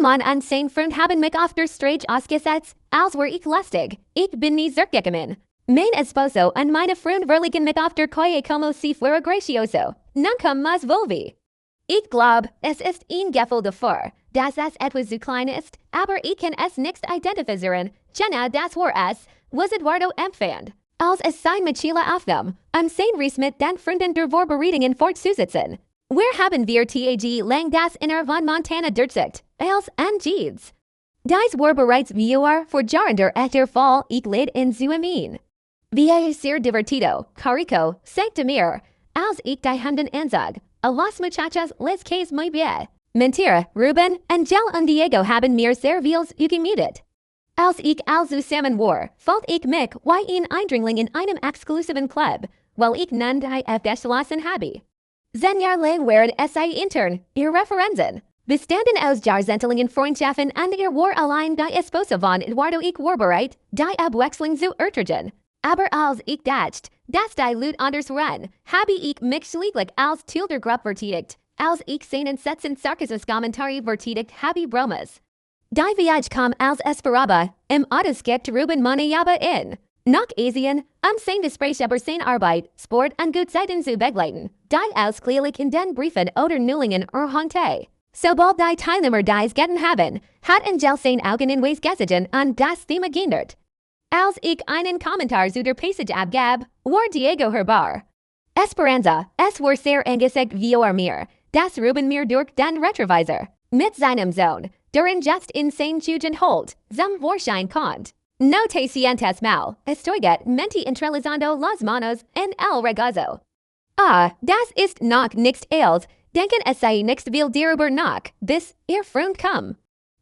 Mann und seine Freunde haben mich auf der Straße ausgesetzt, als wäre ich lustig. Ich bin nie zurückgekommen. Mein esposo und meine Freunde verlegen mich auf der Koye como si fuera gracioso. Nunca más volví. Ich glaub, es ist ein Gefühl davor, dass es etwas zu klein ist, aber ich kann es nicht identifizieren. Jenna, das war es, was Eduardo empfand. Als es sein Mochila aufnahm, sein Ries mit den Freunden der Vorbereitungen fortzusetzen. Wir haben wir Tag lang das Inner von Montana durchsucht, als Angeeds. Dies war bereits Viewer vor Jahren der echter Fall, ich led in Zuamin. Wie sehr divertido, carico, sagt mir, als ich die Handen ansag. A las muchachas les caes muy bien. Mentira, Ruben, Angel und Diego haben mir sehr vieles gemietet. Als ich zusammen war, fand ich mich wie ein Eindringling in einem exklusiven Club, weil ich nun die aufgeschlossen habe. 10 Jahre lang waren es intern, ihr Referenzen. Bestanden aus jahrzehntelangen Freundschaften und ihr war allein die Esposa von Eduardo ich war bereit, die Abwechslung zu ertragen. Aber als ich dacht, dass die Leute anders waren, habe ich mich schlichtweg als Teil der Gruppe verteidigt, als ich seinen Sätzen Sarkasmus-Kommentare verteidigt habe Bromas. Die Viage kam als Esperaba, im Autoskip Ruben Manayaba in. Nach Asien, sein Gespräch über seine Arbeit, Sport und Gutzeiten zu begleiten, die ausklärlich in den Briefen oder Nullingen erhannte. Sobald die Teilnehmer dies getan haben, hat Angel seine Augen in Ways gesehen und das Thema geändert. Als ich einen Kommentar zu der Passage abgab, war Diego herbar. Esperanza, es war sehr angesagt vor mir, dass Ruben mir durch den Retrovisor mit seinem Sohn, der just in sein Jugend holt, zum Vorschein kommt. No te sientes mal, estoy mente entrelazando las manos en el regazo. Ah, das ist noch nichts als, denken es sei nichts viel darüber nach, bis ihr Freund kommt.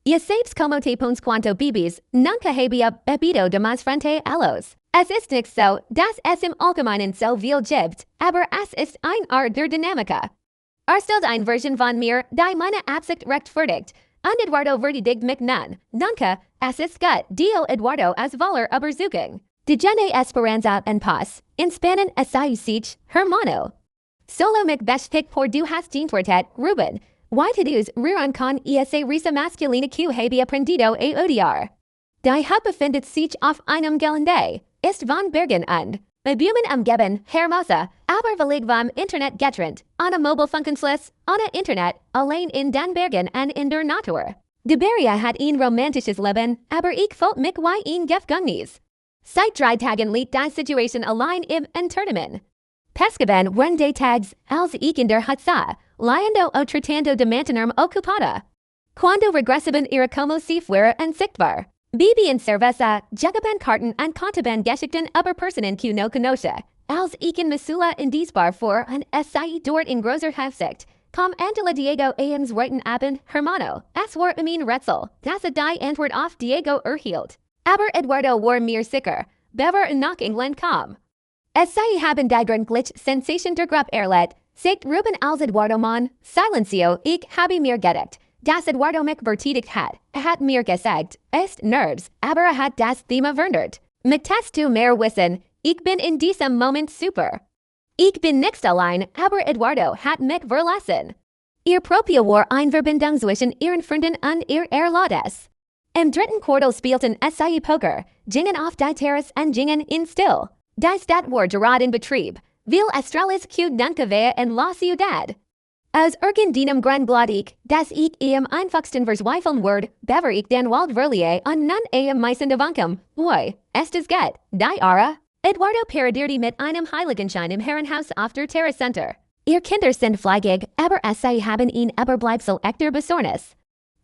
Ihr selbst como te pones cuanto bibis, nunca había bebido de más frente a los. Es ist nicht so, dass es im Allgemeinen so viel gibt, aber es ist ein Art der Dynamika. Stellt eine Version von mir, die meine Absicht rechtfertigt, und Eduardo verteidigt mich nun. Nunca, es ist gut, dio Eduardo as voller überzeugen. De Gene Esperanza en paz, in Spanin es sich, hermano. Solo mich bestätigt por du hast geantwortet, Ruben. White-to-dos ruran con esa risa masculina que habe aprendido a odiar. Die Hub befindet sich auf einem Gelände, ist von Bergen und Bebümen umgeben, hermosa, aber völlig vom Internet getrennt, ohne Mobilfunkensliss, ohne Internet, allein in den Bergen und in der Natur. De Beria hat ein romantisches Leben, aber ich fühlt mich wie ein Gefängnis. Seit 3 Tagen liegt die Situation allein im Internamen. Pescaben Rende tags, als ich in der Hut sah, liando o tratando de mantenerme ocupada. Cuando regresiben era como si fuera unsichtbar. Bibi en cerveza, jugaban Karten und Kontaban Geschichten über Personen que no conoce. Als ich in Missoula in dies Bar vor und es sei dort in großer Aufsicht, kam Angela Diego Ames reuten Abend, Hermano, es war mein Rätsel, dass die Antwort auf Diego erhielt. Aber Eduardo war mir sicher, bever nach England kam. Es sei haben die Grundglitch Sensation der Gruppe erlet, sagt Ruben als Eduardo Mann, Silencio, ich habe mir gedacht, dass Eduardo mich verteidigt hat. Hat mir gesagt, ist Nerves, aber hat das Thema verändert. Möchtest du mehr wissen? Ich bin in diesem Moment super. Ich bin nicht allein, aber Eduardo hat mich verlassen. Ihr proprio war ein Verbindung zwischen ihren Freunden und ihr Erlades. Im dritten Quartal spielten SI Poker, gingen auf die Terrasse und gingen in Still. Die Stadt war gerade in Betrieb, weil Australis que nunca vea en la ciudad. Aus irgendeinem Grund glaub ich, dass ich am einfachsten verzweifeln würde, bever ich den Wald verliere und nun am meisten Devancum. Oi, ist es gut, die Ara? Eduardo parodierte mit einem Heiligenschein im Herrenhaus auf der Terra Center. Ihr Kinder sind fleigig, aber sie haben ein Überbleibsel echter Besorgnis.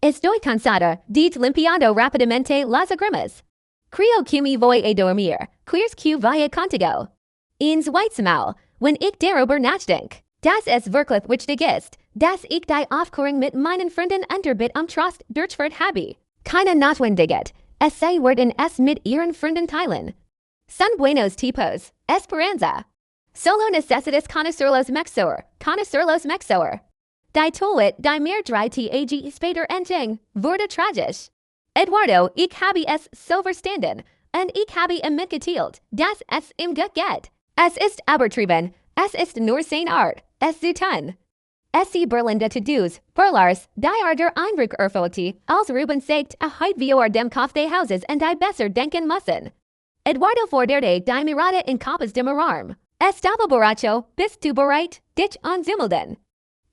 Estoy cansada, de limpiando rápidamente las lágrimas. Creo que me voy a dormir, queers que vaya contigo. Ins Weitzmaul, wenn ich darüber nachdenke. Das ist wirklich wichtig ist, dass ich die Aufklärung mit meinen Freunden unterbit Trost durchführt habe. Keine Notwendigkeit, es sei werden es mit ihren Freunden teilen. Son buenos tipos, Esperanza. Solo necesitas conocerlos mejor. Die Toilet, die mehr 3 Tage später entging, wurde tragisch. Eduardo, ich habe es so verstanden, und ich habe ihm mitgeteilt, dass es ihm gut geht. Es ist übertrieben, es ist nur seine Art, es zu tun. SC Berlinde to-dos, Berlars, die der Einrück erfolgte, als Ruben sagt, heit vor dem Kauf des Hauses und die besser denken müssen. Eduardo forderte die Mirada in Copas de Mararm. Estaba borracho, bist du bereit, dich anzumelden?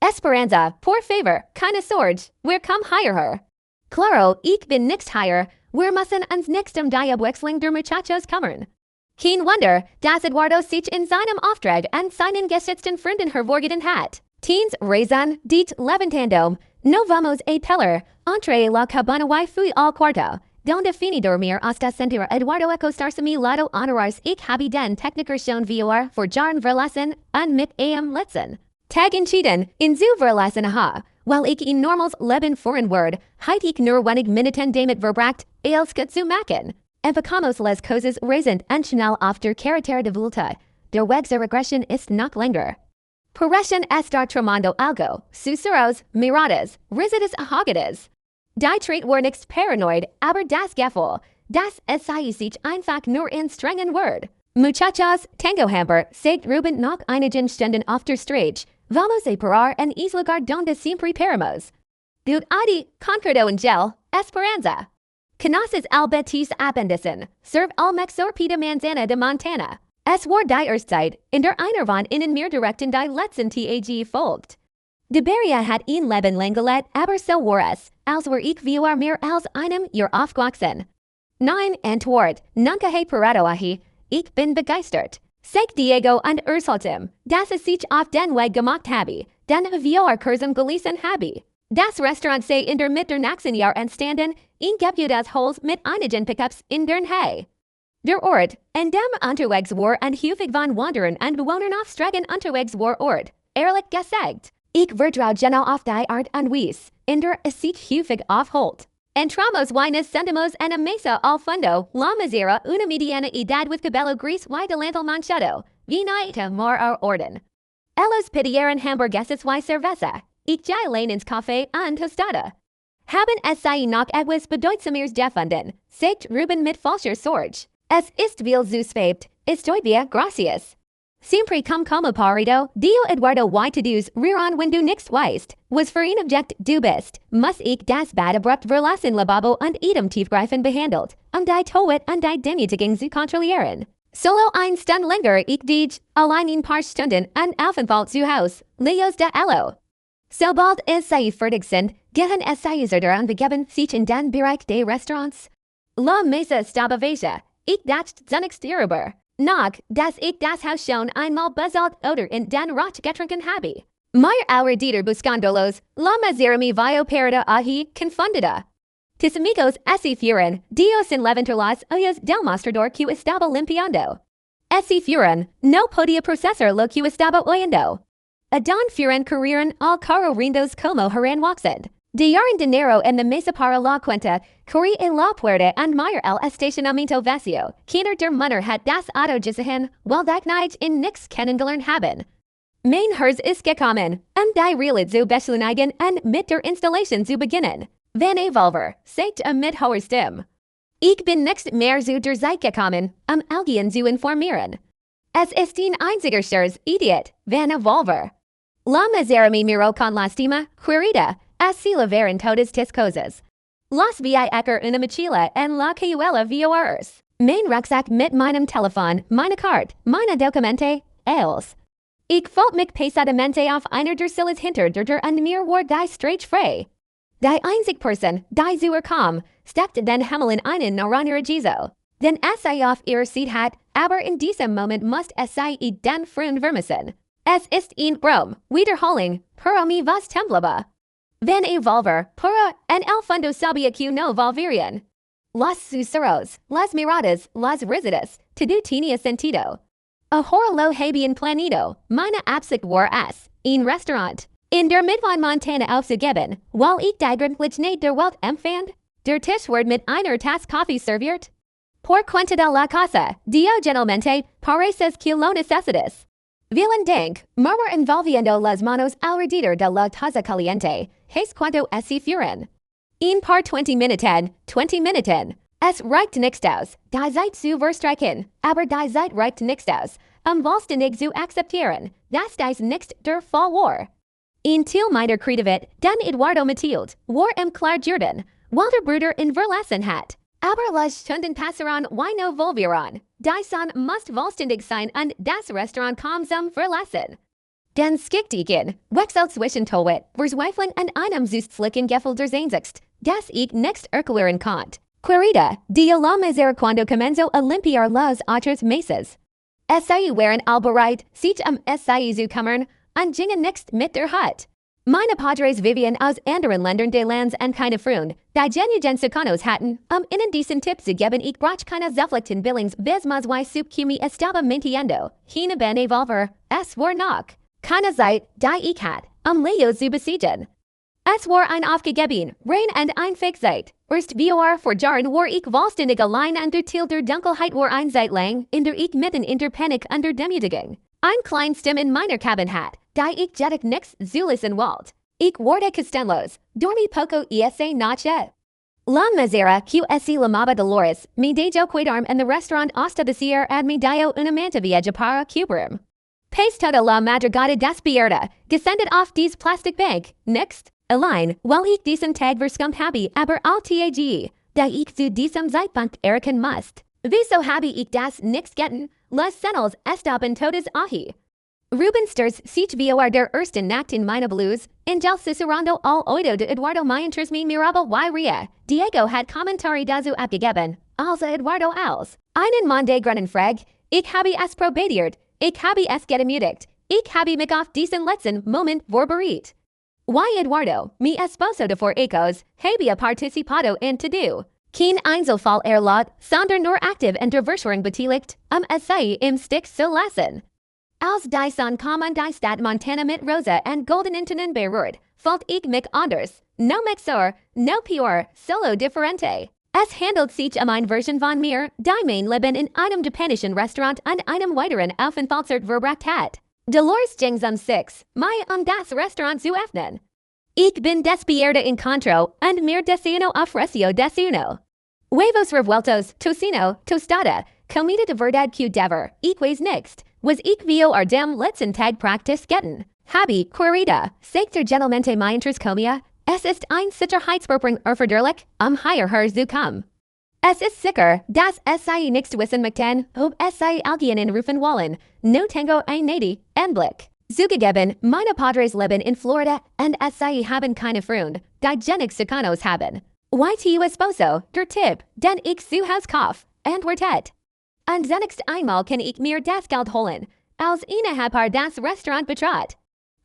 Esperanza, por favor, keine Sorge, wir kommen hierher. Claro, ich bin nicht hier, wir müssen uns nicht die Abwechslung der Muchachos kümmern. Kein Wunder, dass Eduardo sich in seinem Auftrag an seinen geschätzten Freunden hervorgetan hat. Teens raison dit levantando, no vamos a pelar, entre la cabana y fui al cuarto, donde fini dormir hasta sentir Eduardo acostarse mi lado honoraris ich habe den Techniker schon vor for Jarn verlassen, und mit am letzten Tag entschieden, in zu verlassen ha, while ich in normals Leben foreign word, heit ich nur wenig Minuten damit verbracht, als zu machen. Empacamos les cosas rasend und schnell auf der Carretera de Vuelta, der Weg zur Regression ist noch länger. Parecen estar tramando algo, susurros, miradas, risidas ahagadas. Die Trait war nicht paranoid, aber das Gefühl, das sei sich einfach nur in strengen Word. Muchachos, Tango Hamper, sagt Ruben noch einigen Stunden auf der Straße, vamos a parar en isla donde siempre paramos. Dut adi, concordo en gel, esperanza. Conoces al Betis Appendissen, serve al Mexor Pita Manzana de Montana. Es war die Erstzeit, in der einer von ihnen mir direkt in die letzten Tag folgt. De Beria hat ihn Leben lang gelet, aber so war es, als war ich vor mir als einem Jahr aufgewachsen. Nein, Antwort, nunca he parado ahi, ich bin begeistert. Sagt Diego und Ursultim, dass es sich auf den Weg gemacht habe, den wir Kursum gelesen habe. Das Restaurant sei in der mit der nächsten Jahr entstanden, ihn gibt das Holz mit einigen Pickups in dern Hay. Der Ort, in dem unterwegs war und häufig von Wanderern und Bewohnern auf Strecken unterwegs war Ort, ehrlich gesagt. Ich vertrau genau auf die Art und Weise, in der es sich häufig aufholt. Entramos y nos sentimos en a mesa al fondo, la misera una mediana edad with cabello gris y delantal manchado, vinita more a orden. Ellos pidieron hamburguesas y cerveza, ich ya ins café und tostada. Haben es sei noch etwas bedeutsameres gefunden, sagt Ruben mit falscher Sorge. Es ist viel zu spät, estoy bien, gracias. Siempre como parido, dio Eduardo y to-dos riron when du nichts weißt, was für ihn objekt du bist, muss ich das Bad abrupt verlassen Lababo und idem tiefgreifen behandelt, die Towet und die Demütigung zu kontrollieren. Solo ein Stund länger ich dich, allein ein paar Stunden und Aufenthalt zu Haus, Leos de Ello. Sobald es sei fertig sind, gehen es sei daran begeben sich in den Bereich des Restaurants. La Mesa staba vacía, ich dacht zunächst darüber. Noch, dass ich das Haus schon einmal besolgt oder in den Rot getrunken habe. Meyer Auer Dieter buscandolos, la mazerami vio perida ahi confundida. Tis amigos esi furan, dios in levanterlas oyos del mostrador que estaba limpiando. Esi furan, no podia processor lo que estaba oyendo. Adon furan carreran al caro rindos como haran waxed. Diaran dinero en la mesa para la cuenta, corri en la puerta and Meyer el estacionamiento vacío. Keiner der Munner hat das Auto gesichen, weil die Kneich in nix kennengelernt haben. Mein Herz ist gekommen, die Reale zu beschleunigen und mit der Installation zu beginnen. Van Evolver, sagt mit hoher Stimme. Ich bin nicht mehr zu der Zeit gekommen, Algien zu informieren. Es ist ein einziger Scherz, Idiot, Van Evolver. La misera mi miro con lastima, querida. Así la veren todas tis cosas. Las vi ecker una mochila en la cayuela VORs. Mein Rucksack mit meinem Telefon, meine Karte, meine Dokumente, els. Ich folgt mich pesadamente auf einer der Silles hinter der und mir war die Straight frei. Die einzig Person, die zuer kam, steckte den Himmel in einen Naranira Gizo. Den es sei auf ihr Seat hat, aber in diesem Moment must es sei I den frühen vermissen. Es ist ein Brom, wiederholing, pero mi was temblaba. Van Evolver, pura, en el fondo sabia que no volverían. Los susurros, las miradas, las risidas, todo tenía sentido. A lo habían planido, meine Absicht war es, ein Restaurant. In der Midwan Montana aufzugeben, while ich die Gründlichkeit der Welt empfand, der Tisch wird mit einer Tasse Kaffee serviert. Por cuenta de la casa, dio generalmente, pareces que lo necesitas. Vielen Dank, murmur envolviendo las manos alrededor de la taza caliente, es cuanto así fueron. In par 20 Minuten, es reicht nichts aus, die Zeit zu verstreichen, aber die Zeit reicht nichts aus, vollständig zu akzeptieren, dass dies nicht der Fall war. In til meiner Creativet, den Eduardo Matilde, war klar Jordan, Walter Bruder in Verlassen hat. Aber las Stunden passeran wino volviran, die son must vollständig sein und das Restaurant kam zum Verlassen. Den Skiktigen, wechselt zwischen Towet, Verzweiflung und einem Zustflicken Gefel der Sehnsucht, das ich next erklären konnte. Querida, die la misere cuando comenzo a limpiar las otras mesas. Sei waren albereit, sich sei zu kümmern, und gingen next mit der Hut. Meine Padres vivian aus anderen Ländern des Lands und keine Freunde, die genugen Sukanos hatten, ihnen diesen Tipp zu geben, ich brauch keine Zufluchten Billings, bis mas y subcumi estaba mintiendo, hina ben evolver, es war noch keine Zeit, die ich hat, Leo zu besiegen. Es war ein aufgegeben, rein und ein Fixzeit. Erst vor Jahren war ich vollständig allein und til der Dunkelheit war ein Zeit lang, in der ich mitten in der Panik under Demütigung. Ein klein Stimme in meiner Cabin hat, die ich jettig nix zulissen wollt. Ich wurde kostenlos, dormi poco esa noche. La misera QSC lamaba Dolores, mi dejo quedarm en the restaurant hasta decir ad mi dio una mantavilla para cubrum. Pace toda la madrugada despierta, gescendet auf dies plastic bank, next. Allein, weil ich diesen Tag verskummt habe, aber alltag, da ich zu diesem Zeitpunkt erkennen musst. Wieso habe ich das nix getten, las Sennels estaben todes ahi. Ruben Sters sich vor der ersten Nacht in meine Blues, in del Cicerando al oído de Eduardo mientras mi miraba y ria. Diego hat Kommentare dazu abgegeben, also Eduardo als. Einen Mann de Grunnen frag, ich habe es probiert, ich habe es gedemutigt, ich habe mich auf diesen letzten Moment vorbereitet. Y Eduardo, mi esposo de for ecos, había participado en todo. Kein Einzelfall erlaubt, sondern nur aktiv und der Verschwörung beteiligt, sei im Stick zu lassen. Als die Son kommen die Stadt Montana mit Rosa und Goldenintenen berührt, fällt ich mich anders, no mejor, no peor, solo diferente. Es handelt sich ein Version von mir, die mein Leben in einem japanischen Restaurant und einem weiteren Aufenthaltsort verbracht hat. Dolores ging 6, Mai das Restaurant zu öffnen. Ich bin despierta encontro und mir desayuno ofrecio desayuno. Huevos revueltos, tocino, tostada, comida de verdad que dever, ich weiß nicht, was ich vor dem letzten Tag practice getten. Habe, querida, sagt der Gentlemente mientras comia, es ist ein Sicherheitsverbrung erforderlich, hierher zu kommen. Es ist sicher, dass es sei nichts wissen möchten, ob es sei alguien in rufen wollen, no tengo ein nadi, Blick. Zugegeben, meine Padres leben in Florida und es sei haben keine Freunde, die genig Sukanos haben. Tu esposo, der Tipp, den ich zu Haus kauf, antwortet. Und zunächst einmal kann ich mir das Geld holen, als Inhaber das Restaurant betrat.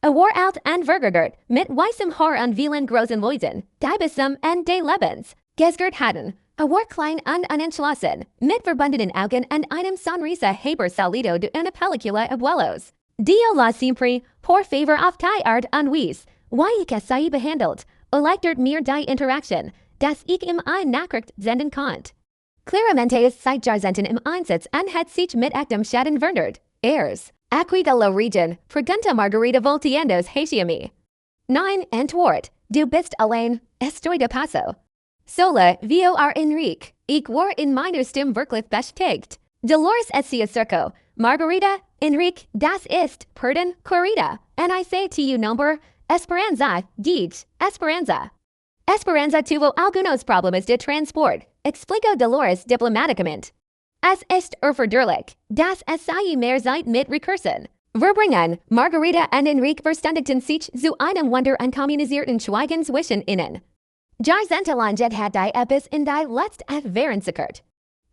War alt und vergert, mit weißem Haar und vielen großen Läusen, die bis zum Ende des Lebens gesgert hatten. War klein und unentschlossen, mit verbundenen Augen und einem Sonrisa haber salido de una película abuelos. Dio la siempre, por favor auf die Art und Weise, wie ich es sei behandelt, erleichtert mir die Interaktion, dass ich ihm ein Nachricht senden konnte. Claramente es seit Jahrzehnten im Einsatz und hat sich mit actem Schaden verndert. Aquí de la Region, pregunta Margarita volteandos hacia mí. Nein, Antwort, du bist allein, estoy de paso. Sola, vor Enrique, ich war in meiner Stimme wirklich bestätigt. Dolores etia circo, Margarita, Enrique, das ist, pardon, querida, and I say to you number, Esperanza, Deej, Esperanza. Esperanza tuvo algunos problemas de transport, explicó Dolores diplomáticamente. Es ist erforderlich, dass es sei mehr Zeit mit Recursen. Verbringen, Margarita und Enrique verständigten sich zu einem Wunder und kommunisierten Schweigen zwischen ihnen. Jahrzehntelang hat die Epis in die letzte wären sickert.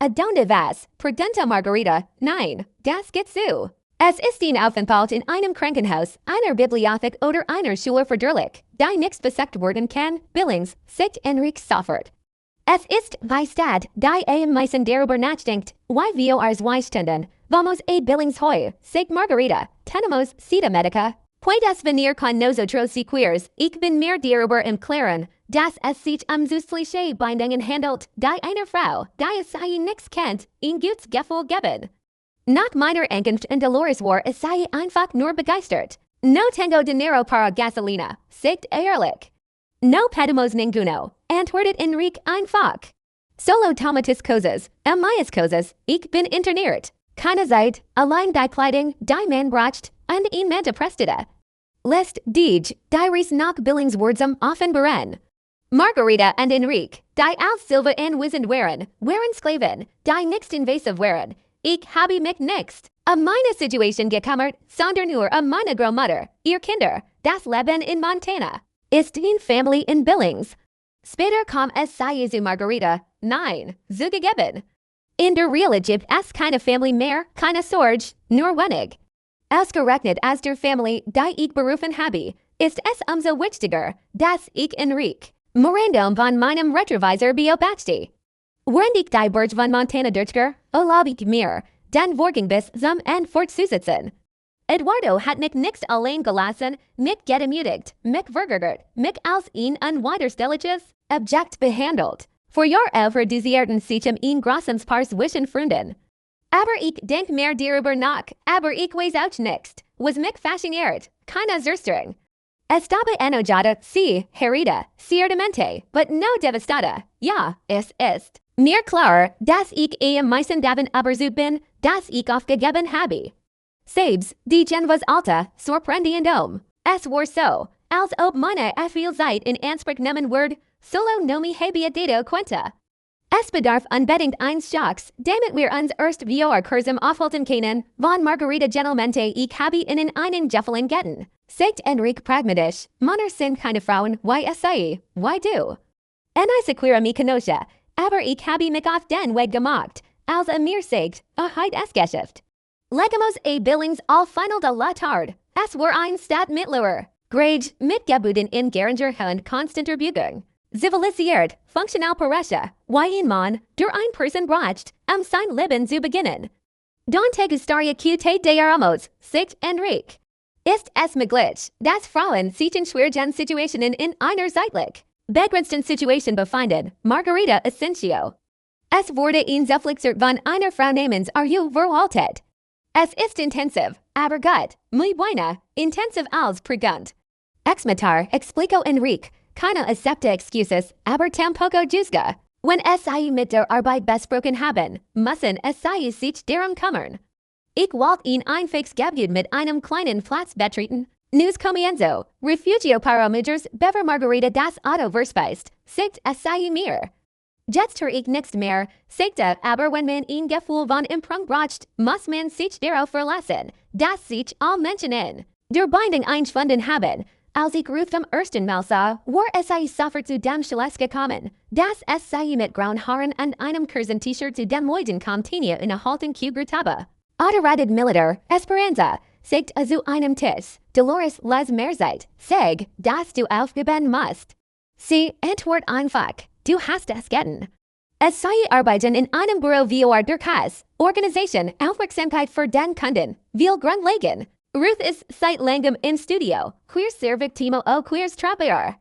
Adonde was, pregunta Margarita, nein, das geht so. Es ist ein Aufenthalt in einem Krankenhaus, einer Bibliothek oder einer Schule verderlich, die nichts besucht worden kann, Billings, sagt Enrique sofort. Es ist, wie Stadt, die am meisten darüber nachdenkt, wie wir Weistunden, vamos a Billings heu, sagt Margarita, tenemos cita medica. Puedes venir con nosotros si quieres, ich bin mir darüber im Klaren, dass es sich süßliche Bindungen handelt, die einer Frau, die es sei nix kennt, ein gutes Gefühl geben. Nach meiner Ankunft in Dolores war es sei einfach nur begeistert. No tengo dinero para gasolina, sagt ehrlich. No pedimos ninguno, antwortet Enrique einfach. Solo tomatis cosas, mayas cosas, ich bin interniert. Keine Zeit, allein die Kleidung, die man braucht, und ein Manta prestida. List Deej, Diaries nach Billingswordsam offen beren. Margarita and Enrique, die als Silva en Wizend waren Sklaven, die nixt invasive waren, ich habe mich nixt. A meine Situation gekammert, sonder nur a meine Großmutter, ihr Kinder, das Leben in Montana. Ist in Family in Billings. Später kam es sei zu Margarita, nein, zugegeben. In der Real Egypt es keine Family mehr, keine Sorge, nur wenig. Ausgerechnet as der Family, die ich berufen habe, ist es umso wichtiger, dass ich Enrique, Morandom von meinem Retrovisor beobachte. Während ich die Burg von Montana durchgehe, erlaube ich mir, den Vorgang bis zum Ende fortzusetzen. Eduardo hat mich nicht allein gelassen, mich gedemütigt, mich verärgert, mich als ein unwiderstehliches Objekt behandelt. Vor Jahr verdisierten sich in großem Paar zwischen Freunden. Aber ich denk mehr darüber nach, aber ich weiß auch nicht, was mich fasziniert, keine Zerstörung. Estaba enojada, sí, herida, ciertamente, but no devastada, ja, es ist mir klar, dass ich am meisten davon überzeugt bin, dass ich aufgegeben habe. Selbst die Gen was alta, sorprendiendum. Es war so, als ob meine viel Zeit in Anspruch nehmen würde, solo no me había dado cuenta. Es bedarf unbedingt eines Schocks, damit wir uns erst vor kurzem aufhalten können, von Margarita generalmente ich habe ihnen einen Gefallen getan. Sagt Enrique pragmatisch, Männer sind keine Frauen, wie es sei, wie du. En ich sequira mi conosce, aber ich habe mich auf den Weg gemacht, als mir sagt, heit es Geschäft. Legamos a Billings al final de la tarde, es war ein Stadtmittler, grade mitgebunden in Geringer und konstanter Bügung. Zivilisiert, funktional Paresha, wie in Mann, durch ein Person bracht, sein Leben zu beginnen. Dante Gustaria Qt de Ramos, sagt Enrique. Ist es möglich, dass Frauen sich in schwierigen Situationen in einer zeitlich begrenzten Situation befinden, Margarita Asensio. Es wurde in Zufluxer von einer Frau namens verwaltet. Es ist intensiv, aber gut, muy buena, intensiv als pregunt. Exmatar, explico Enrique, keine acepta excuses, aber tampoco juzga. Wenn es sei mit der Arbeit besprochen haben, müssen es sei sich darum kümmern. Ich wollte ihn ein fix Gebüt mit einem kleinen Platz betreten. News comienzo, refugio para majors bever Margarita das Auto verspeist, sagt es sei mir. Jetzt hör ich nichts mehr, sagte aber wenn man ihn Gefühl von Imprung bracht, muss man sich darauf verlassen, dass sich all Menschen in der Bindung eingefunden haben. Als ich Ruth am ersten Mal sah, war es sei sofort zu dem Schluss gekommen, dass es sei mit grauen Haaren und einem kurzen T-Shirt zu dem Leuten kam Tina in a halten Kugeln habe. Autorated Militär, Esperanza, sagt zu einem Tisch, Dolores les Merzeit, sag, dass du aufgeben musst. Sie antwort einfach, du hast es getan. Es sei arbeiten in einem Büro vor der Kass, Organisation, Aufmerksamkeit für den Kunden, will grundlegen. Ruth ist seit langem in Studio, queers ser victimo o queers trapear.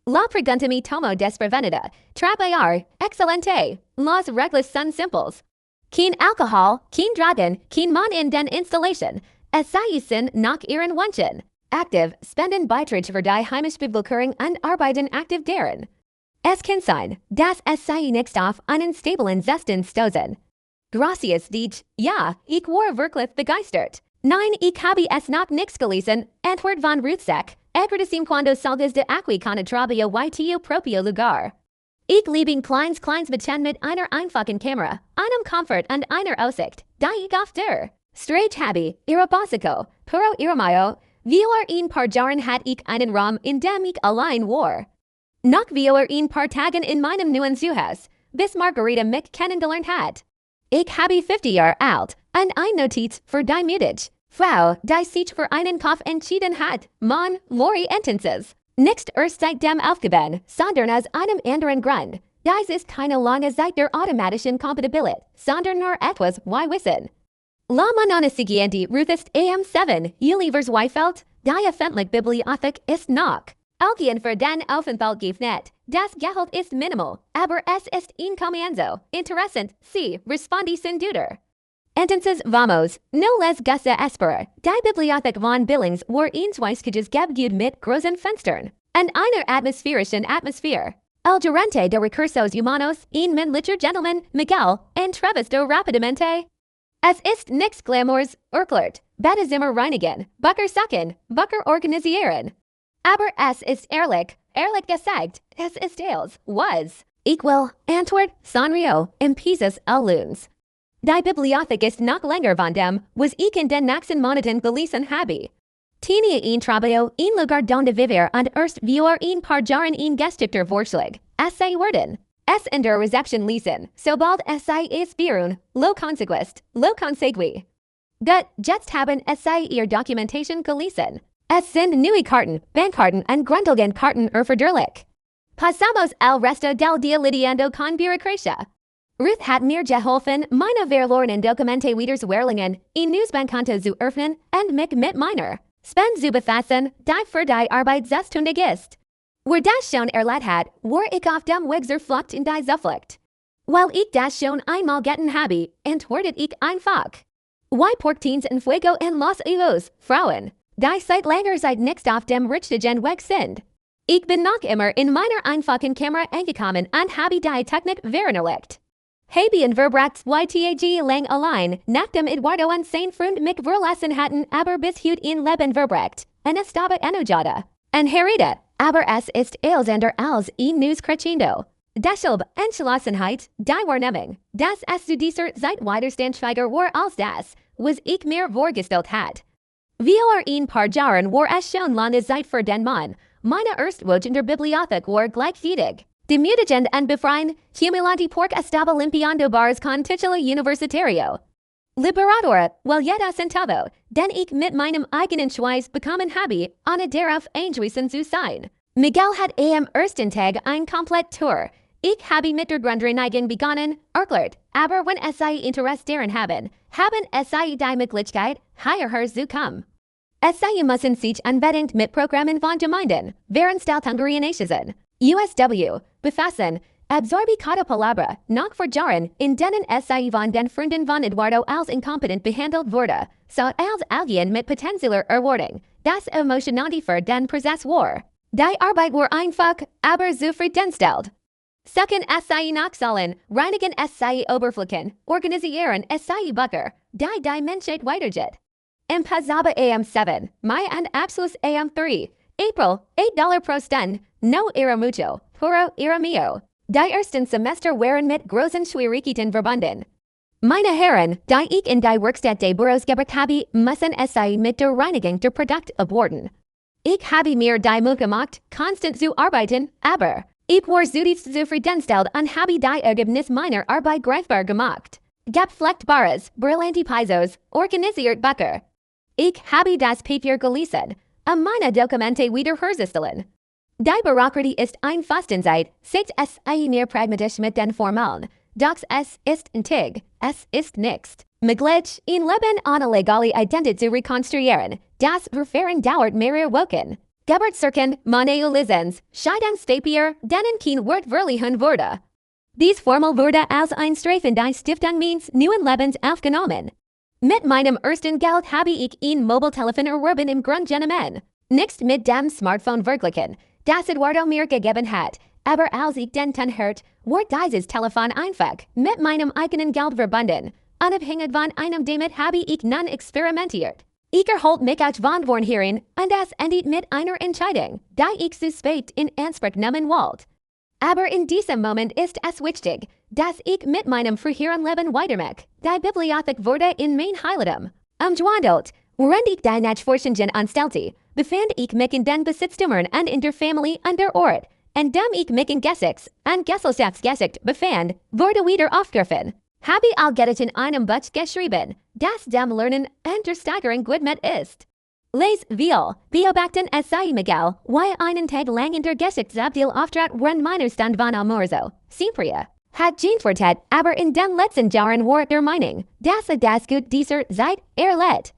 La pregunta mi tomo desprevenida, trapear, excelente, las reglas son simples. Kein Alkohol, kein Dragon, kein Mann in den Installation, es sei sind nach ihren Wünschen. Aktiv, spenden Beiträge für die Heimischbevölkerung und arbeiten aktiv deren. Es kann sein, dass es sei nicht auf einen stablen Zesten stoßen. Gracias, Deej, ja, ich war wirklich begeistert. Nein, ich habe es noch nichts gelesen, antwort von Ruthsek, agradecim cuando salgas de aquí con trabajo y tu propio lugar. Ich liebe kleins Mädchen mit einer einfachen Kamera, einem Comfort und einer Aussicht, die ich auf der Strage habe, ihre Basico, puro iramayo, vor ein paar Jahren hat ich einen Raum, in dem ich allein war. Nach vor ein paar Tagen in meinem neuen Zuhause, bis Margarita mich kennengelernt hat. Ich habe 50 Jahre alt, und ein Notiz für die Mutige Frau, die sich für einen Kauf entschieden hat, Mann, Lori Entenses. Nicht erst seit dem Aufgeben, sondern aus einem anderen Grund. Dies ist keine lange Zeit der automatischen Kompatibilität, sondern nur etwas wie Wissen. La Manana Siguiente Ruth ist am7, Ulivers Weifeld, die öffentliche Bibliothek ist noch. Alguien für den Aufenthalt gefnet. Das Gehalt ist minimal, aber es ist incomienzo. Interessant, sí, respondi sin dudar. Entonces vamos, no les gusta esperar. Die Bibliothek von Billings war einsweiskiges Gebäude mit großen Fenstern und einer atmosphärischen Atmosphäre. El gerente de recursos humanos, ein männlicher Gentleman, Miguel, entrevistó rápidamente. Es ist nix Glamours, erklärt. Beide Zimmer reinigen, Bucker sucken, Bucker organisieren. Aber es ist ehrlich gesagt, es ist was. Equal, Antwort, Sanrio, Impisus Luns. Die Bibliothek ist noch länger von dem, was ich in den nächsten Monaten gelesen habe. Tiene ein Trabajo, ein Lugar donde vivir und erst wir ein paar Jahren ein Geschichter Vorschlag. Es sei werden. Es in der Rezeption lesen, sobald es sei es beruhen, lo consegui. Gut, jetzt haben es sei ihr Dokumentation gelesen. Es sind neue Karten, Bankkarten und Grundelgenkarten erforderlich. Pasamos el resto del día lidiando con burocracia. Ruth hat mir geholfen, meine verlorenen Dokumente wiederzuerlangen, ein Newsbankkonto zu öffnen und mich mit meiner Spend zu befassen, die für die Arbeit zuständig ist. Wer das schon erlebt hat, war ich auf dem Weg zur Flucht in die Zuflucht. Weil ich das schon einmal getan habe, antwortet ich einfach. Why portins en fuego en los ojos, Frauen, die seit langer Zeit nicht auf dem richtigen Weg sind. Ich bin noch immer in meiner einfachen Kamera angekommen und habe die Technik verinnerlicht. Habe verbracht YTAG lang allein, nachdem Eduardo und sein Freund mich verlassen hatten, aber bis heute in Leben verbracht. En estaba enojada. En herida, aber es ist elsander als ein News crescendo. Deshalb, Entschlossenheit, die Wahrnehmung, dass es zu dieser Zeit Widerstandsfähiger war als das, was ich mir vorgestellt hat. Vor ein paar Jahren war es schon lange Zeit für den Mann, meine Erstwoche in der Bibliothek war gleichzeitig. Demütigend und befreien, humilante porque estaba limpiando bars con título universitario. Liberadora, well jeder centavo, den ich mit meinem eigenen Schweiß bekommen habe, ohne darauf angewiesen zu sein. Miguel hat am ersten Tag ein Komplett-Tour. Ich habe mit der Grundreinigung begonnen, erklärt, aber wenn es sei Interesse daran haben es sei die Möglichkeit, hierher zu kommen. Es sei müssen sich unbedingt mit Programmen von Gemeinden, Veranstaltungen USW, befassen, absorbe cada palabra, noch vor Jahren, in denen es sei von den Freunden von Eduardo als inkompetent behandelt wurde, so als alguien mit potenzieller Erwartung, das emotionante für den Prozess war. Die Arbeit war einfach, aber zufriedenstellend. Suchen es sei nachzahlen, reinigen es sei Oberflächen, organisieren es sei Bucker, die Menschheit weitergeht. Empezaba am 7, Mai and Abschluss am 3, April, $8 pro Stunde, no era mucho, puro era mío. Die ersten Semester waren mit großen Schwierigkeiten verbunden. Meine Herren, die ich in die Werkstatt des Büros gebracht habe, müssen es sei mit der Reinigung der Produkte aborten. Ich habe mir die Mühe gemacht, konstant zu arbeiten, aber ich war zutiefst zufriedenstellend und habe die Ergebnis meiner Arbeit greifbar gemacht. Gepflegtbares, brillante Paisos, organisiert Bucker. Ich habe das Papier gelesen, meine Dokumente wiederherzustellen. Die Bürokratie ist ein Fastenzeit, seht es mehr pragmatisch mit den Formalen, doch es ist intig, es ist nichts. Möglich, ein Leben ohne legale Identität zu rekonstruieren, das Verfahren dauert mehrere Wochen. Geburtsurkunden, Money-Lizenz, Scheidungspapier, denen kein Wort verliehen wurde. Dies Formel wurde als ein Streifen die Stiftung meines neuen Lebens aufgenommen. Mit meinem ersten Geld habe ich ein Mobiltelefon erworben im Grundgenommen. Nicht mit dem Smartphone verglichen, das Eduardo mir gegeben hat, aber als ich den hört, war dieses Telefon einfach mit meinem eigenen Geld verbunden. Unabhängig von einem damit habe ich nun experimentiert. Ich erholt mich aus von vornherein und das endet mit einer Entscheidung, die ich zu spät in Anspruch nehmen wollte. Aber in diesem Moment ist es wichtig, dass ich mit meinem früheren Leben weitermache. Die Bibliothek wurde in mein Heiligtum umgewandelt, während ich die Nachforschungen anstellte, befand ich mich in den Besitztümern und in der Familie und der Ort, indem ich mich in Geschichts- und Gesellschaftsgeschichte befand, wurde wieder aufgegriffen. Habe allgedet in einem Buch geschrieben, das dem Lernen und der Steigerung gut mit ist. Les viel, beobachten es sei Miguel, wie einen Tag lang in der Geschichtsabteil auftrat während meiner Stand von Almuerzo, Siempre. Hat geantwortet, aber in den letzten Jahren war der Meinung, dass das gut dieser Zeit erlebt.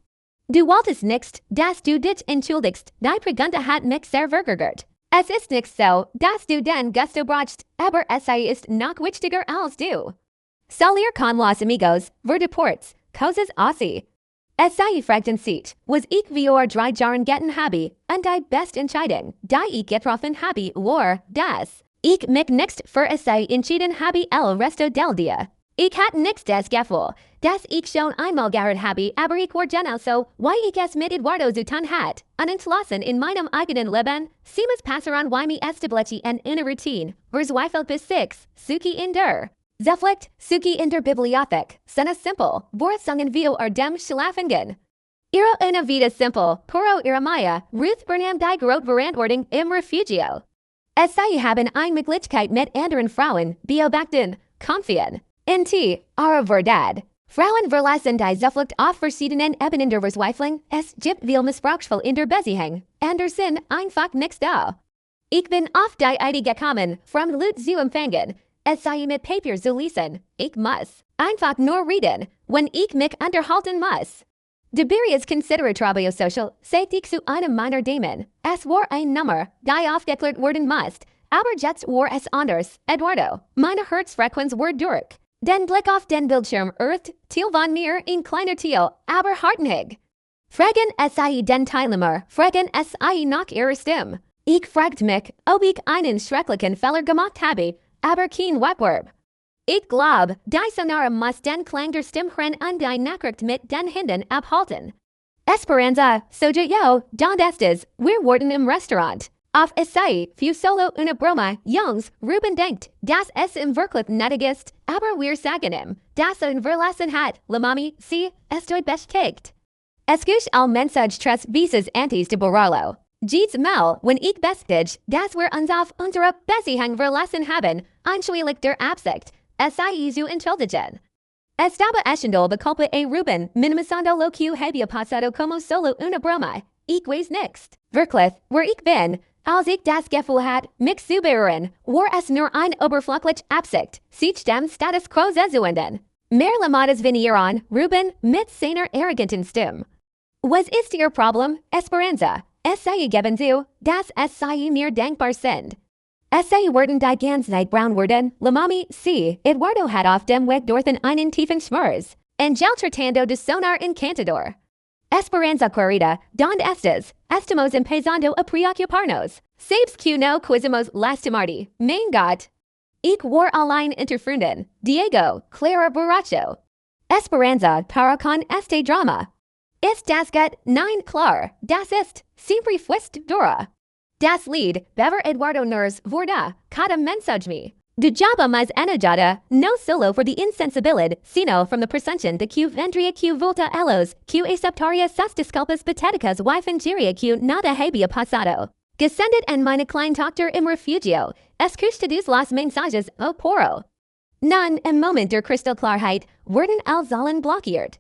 Du wolltest nicht, dass du dich entschuldigst, die Pregunta hat mich sehr verärgert. Es ist nicht so, dass du den Gusto brauchst, aber es ist noch wichtiger als du. Salir con los amigos, verdeports, cosas así. Es sei fragten sich, was ich vor 3 Jahren getan habe, und die beste Entscheidung, die ich getroffen habe, war, dass ich mich nicht für es sei entschieden habe el resto del dia. Ich hatte nicht das Gefühl, Das ich schon einmal gehört habe, aber ich war genauso, wie ich es mit Eduardo getan hat. Entschlossen in meinem eigenen Leben, sie muss passieren wie mir establici en eine Routine, verzweifelt bis 6, Suki in der. Zeflicht, Suki in der Bibliothek, seine simpel, vorsangen wir dem Schlafengen. Ihre una vida simple, puro ihre Maya, Ruth Burnham die Grote Verantwortung im Refugio. Es sei haben ein Möglichkeit mit anderen Frauen, beobachten, konfien. In Ara Verdad. Frauen verlassen die Zuflucht auf verschiedenen Ebenen der Verzweiflung, es gibt viel Missbrauchsvoll in der Beziehung, Anderson einfach nichts da. Ich bin auf die Idee gekommen, from Lut zu empfangen, es sei mit Papier zu lesen, ich muss einfach nur reden, wenn ich mich unterhalten muss. Deberius considere Trabajo Social, seit ich zu einem meiner Damen, es war ein Nummer, die aufgeklärt werden muss, aber jetzt war es anders, Eduardo, meine Herzfrequenz war durch. Den Blick auf den Bildschirm irrt, Thiel von mir in kleiner Thiel, aber hartnäckig. Fragen es sei den Teilnehmer, fragen es sei nach ihrer Stimme. Ich fragt mich, ob ich einen schrecklichen Fehler gemacht habe, aber kein Wettbewerb. Ich glaub, die Sonara muss den Klang der Stimmhören und die Nachricht mit den Händen abhalten. Esperanza, soja yo, don estes, wir wurden im Restaurant. Auf es sei, für solo una broma, Jungs, Ruben denkt, dass es im wirklich nötig ist, aber wir sagen ihm, dass verlassen hat, la mami, si, estoy bestätigt. Escuch al mensage tres veces antes de borrarlo. Jeets mal, wenn ich bestätige, dass wir uns auf unsere Beziehung verlassen haben, einschwierig der Absicht, es sei zu entschuldigen. Estaba echando la culpa a Ruben, minimizando lo que había pasado como solo una broma. Ich weiß nichts. Wirklich, wo ich bin, als ich das Gefühl hat, mich zu berühren, war es nur ein oberflächlich Absicht, sich dem Status quo zu ändern. Mehr Llamadas vinieron, Ruben, mit seiner arroganten Stimme. Was ist Ihr Problem, Esperanza? Es sei geben zu, dass es sei mir dankbar sind. Es sei werden die ganze Zeit braun werden, la mami, si, Eduardo hat auf dem Weg durch einen tiefen Schmerz. Angel tratando de sonar encantador. Esperanza querida, donde estes? Estamos empezando a preocuparnos. Sabes que no quisimos lastimarte, mein Gott. Ich war allein interfrunden, Diego, Clara Borracho. Esperanza para con este drama. Ist das gut? Nein, klar, das ist, siempre fuiste dura. Das Lied, bever Eduardo Nurs, vorda, cada mensage me. De jaba más enojada, no solo for the insensibilidad, sino from the presunción de que vendría que volta elos, que aceptaría sus disculpas patéticas y fingiría que nada había pasado. Gesendet en meine kleine Tochter im Refugio, escuchados los mensajes o poro. Nun, im Moment der Kristallklarheit, wurden Alzalen blockiert.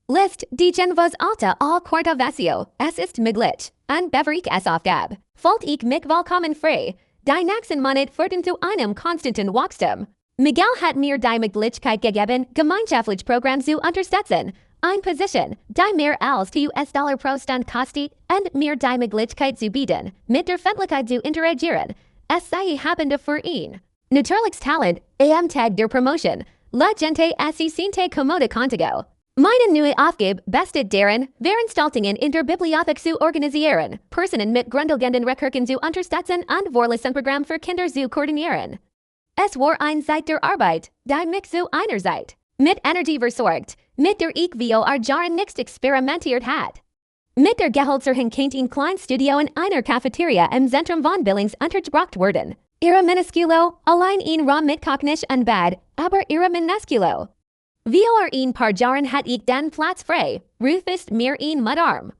List, die gen voz alta al quarta vacío, es ist möglich, an beverik es aufgab. Falt ich mich vollkommen frei. Die nächsten Monat führten zu einem konstanten Wachstum. Miguel hat mir die Möglichkeit gegeben, gemeinschaftlich Programm zu unterstützen. Ein Position, die mehr als $2 pro Stunde kostet, und mir die Möglichkeit zu bieten, mit der Öffentlichkeit zu interagieren. Es sei habende für ihn. Naturliches Talent, am Tag der Promotion. La gente se siente cómoda contigo. Meine neue Aufgabe besteht darin, Veranstaltungen in der Bibliothek zu organisieren, Personen mit grundlegenden Recurken zu unterstützen und Vorlesenprogramm für Kinder zu koordinieren. Es war ein Zeit der Arbeit, die mich zu einer Zeit mit Energie versorgt, mit der ich vor Jahren nichts experimentiert hat. Mit der Geholzerchen Kantin Kleinstudio in einer Cafeteria im Zentrum von Billings untergebracht wurden. Ihre Minusculo, allein in Raum mit Kochnisch und Bad, aber ihre Minusculo. Vor ein paar Jahren hat ich den Platz frei, Ruth ist mir ein Madarm.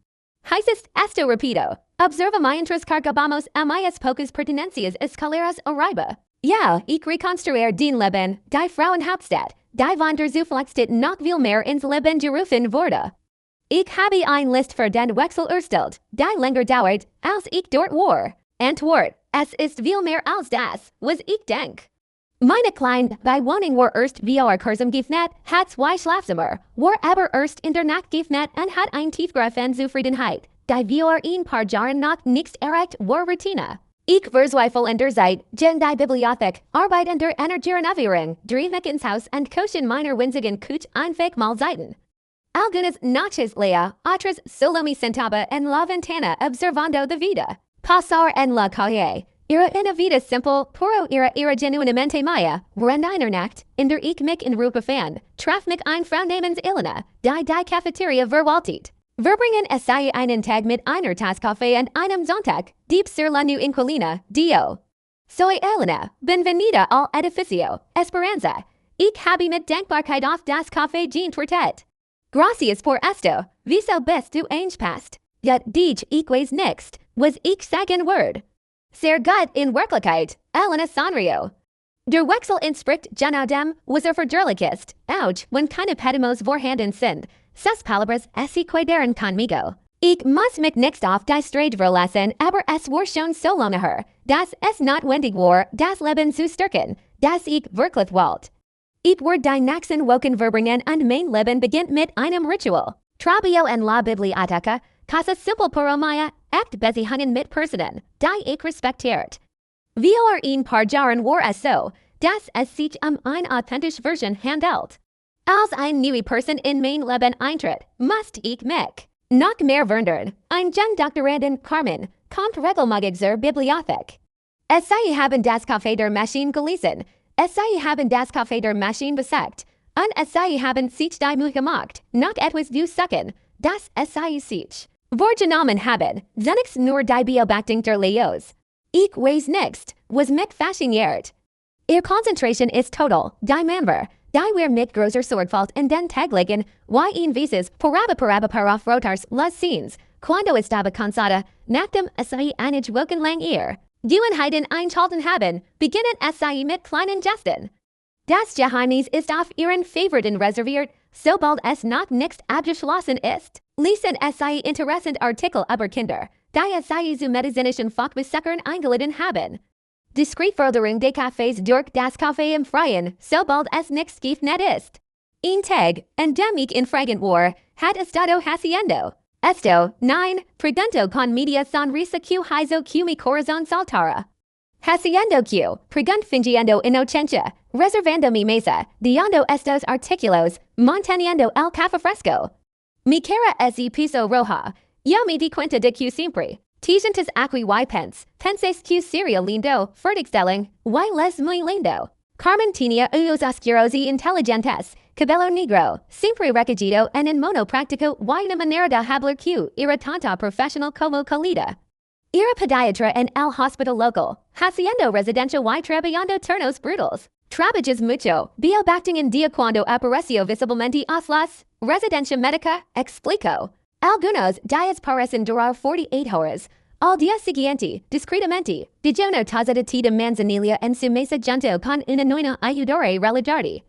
Heißt esto repito, observa mientras cargamos a mis pocas pertenencias escaleras arriba. Ja, ich rekonstruiere den Leben, die Frauenhauptstadt, die von der Zufluchtsstadt noch viel mehr ins Leben gerufen wurde. Ich habe ein List für den Wechsel erstellt, die länger dauert, als ich dort war. Antwort, es ist viel mehr als das, was ich denk. Meine Kleine Bewohnung war erst vor kurzem geöffnet, hat 2 Schlafzimmer, war aber erst in der Nacht geöffnet und hat ein tiefgreifende Zufriedenheit, die vor ein paar Jahren noch nichts erreicht war Routine. Ich verzweifle in der Zeit, gen die Bibliothek, Arbeit in der Energierenovierung, drehe mich ins Haus und koche in meiner winzigen Küche einfach mal Seiten. Algunas noches lea, otras solo me sentaba en la ventana observando the vida. Pasar en la calle. Era en vida simple, puro era genuinamente maya, nacht, in der ik mich in Rupa fan, traf mich ein Frau namens Elena, die Cafeteria verwaltet. Verbringen sei einen Tag mit einer Tasse Kaffee und einem Sonntag, deep sur la nu inquilina, Dio. Soy Elena, benvenida al edificio, Esperanza. Ich habe mit Dankbarkeit auf das Café Jean Twertet. Gracias por esto, wieso bist du eingepasst? Yet dich ich weiß nichts, was ich sagen word. Sehr gut in Wirklichkeit, Elena Sanrio. Der Wechsel in Spricht genau dem, was verdurlichst, ouch, wenn keine Pedimos vorhanden sind, sus palabras es quedaren conmigo. Ich muss mich nicht auf die Strage verlassen, aber es war schon so lange her, dass es notwendig war, das Leben zu stärken, dass ich wirklich wollte. Ich war die nächsten Wochen verbringen und mein Leben beginnt mit einem Ritual. Trabajo en la biblioteca, casa simple por maya, echt beziehungen mit Personen, die ich respektiert. Wir ein paar Jahren war es so, dass es sich eine authentische Version handelt. Als eine neue Person in mein Leben eintritt, musste ich mich noch mehr wundern. Ein Doktorandin Carmen kommt regelmäßig zur Bibliothek. Es sei haben das Café der Maschine gelesen, es sei haben das Café der Maschine besucht, und es sei haben sich die Mühe gemacht, noch etwas zu suchen, das es sei sich vorgenommen haben, zunächst nur die Beobachtung der Leos. Ich weiß nichts, was mich fasziniert. Ihr Concentration ist total, die Manver, die wir mit großer Sorgfalt in den Tag legen, ein Visas para rotars las scenes, cuando estaba cansada, nachdem es sei einige Wochen lang ihr Gewohnheiten einschalten haben, beginnen es sei mit kleinen Gesten. Das Geheimnis ist auf ihren Favoriten reserviert, sobald es noch nicht abgeschlossen ist. Lesen es sei interessant Artikel über Kinder, die es sei zu medizinischen Fachbesprechungen eingeladen haben. Discrete Förderung des Cafés durch das Café im Freien, sobald es nicht geöffnet ist. Ein Tag, an dem ich in Fragant war, hat estado haciendo. Esto, nein, pregunto con media sonrisa que hizo que mi corazón saltara. Haciendo que, pregunt fingiendo inocencia, reservando mi mesa, dando estos artículos, manteniendo el café fresco. Mi cara es y piso roja, yo me di cuenta de que siempre. Tijantas aquí y penses que sería lindo, fertigstelling, y les muy lindo. Carmen tenía ojos oscuros y inteligentes, cabello negro, siempre recogido en mono práctico y una manera de hablar que era tanto profesional como calida. Era pediatra en el hospital local, haciendo residencia y trabajando turnos brutales. Trabajas mucho, beobachting en día cuando apareció visiblemente a las residencia médica, explicó. Algunos días parecen durar 48 horas. Al día siguiente, discretamente, dijono taza de té de manzanilla en su mesa junto con una nueva ayudare religare.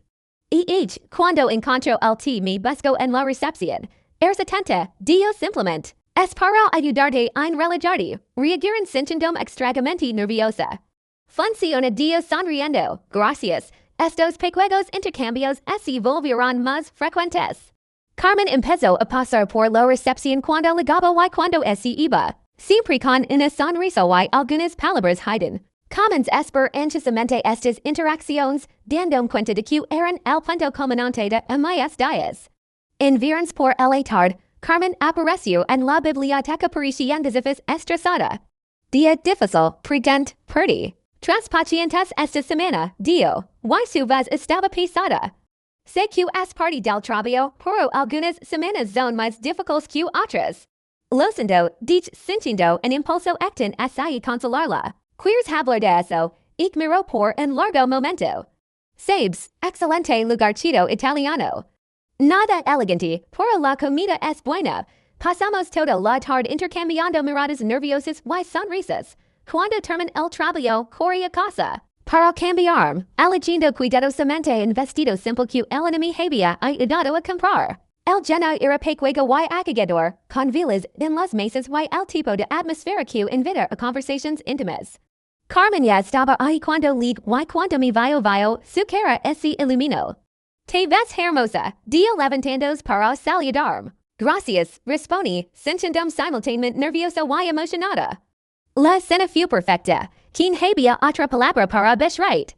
Cuando encontró el té me busco en la recepción. Eres atenta, Dio simplemente. Es para ayudarte en religare, reagieren sintiéndome extrañamente nerviosa. Funciona Dio sonriendo, gracias. Estos pequeños intercambios se volverán más frecuentes. Carmen empezó a pasar por la recepción cuando llegaba y cuando se iba. Siempre con una sonrisa y algunas palabras hidden. Commons esper anchamente estas interacciones, dando cuenta de que eran el punto culminante de mis días. En viernes por la tarde, Carmen apareció en la biblioteca pareciendo estresada. Día difícil, pregunt, Purdy. Tras pacientes esta semana, Dio, y su voz estaba pesada. Sé que es parte del trabajo, pero algunas semanas son más difíciles que otras. Lo siento, dich sintiendo en impulso actin así consolarla. Quieres hablar de eso, ich miro por un largo momento. Sabes, excelente lugarcito italiano. Nada elegante, pero la comida es buena. Pasamos toda la tarde intercambiando miradas nerviosas y sonrisas. Cuando termina el trabajo, corre a casa. Para cambiarme, eligiendo cuidadosamente un vestido simple que el enemy había ayudado a comprar. El lleno era pequeño y acogedor, con velas en las mesas y el tipo de atmósfera que invita a conversaciones íntimas. Carmen ya estaba ahí cuando leí y cuando me vio, su cara se iluminó. Te ves hermosa, día levantándose para saludarme. Gracias, respondí, sintiéndome simultáneamente nerviosa y emocionada. La cena fue perfecta, quien había otra palabra para beschreit.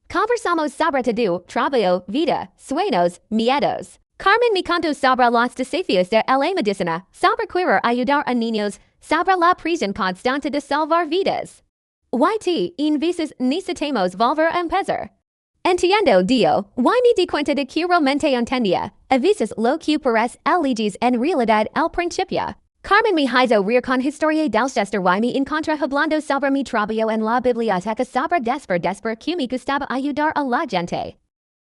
Conversamos sobre todo, trabajo, vida, sueños, miedos. Carmen me contó sobre los desafíos de la medicina, sobre querer ayudar a niños, sobre la presión constante de salvar vidas. YT in veces necesitamos volver a empezar. Entiendo, Dio, y me di cuenta de que realmente entendía. A veces lo que parece elegis en realidad al principio. Carmen me hizo reír con historia del Chester y me encontra hablando sobre mi trabajo en la biblioteca sobre desper que me gustaba ayudar a la gente.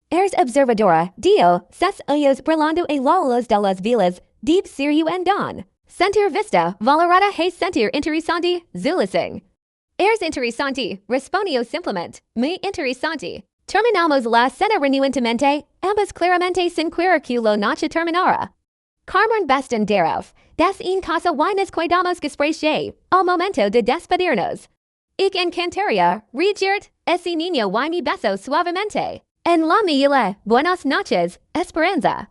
Eres observadora, Dio, ses ellos brillando a la luz de las vilas, deep sirio en don. Sentir vista, valorada hay sentir interesante, zulising. Eres interesante, respondió simplemente, muy interesante. Terminamos la cena renuentemente, ambas claramente sin querer que lo noche terminara. Carmen Bastanderoff, des en casa y nos cuidamos gespräche, al momento de despedirnos. Ik encantaría, regirt, ese niño y mi beso suavemente. En la mila, buenas noches, Esperanza.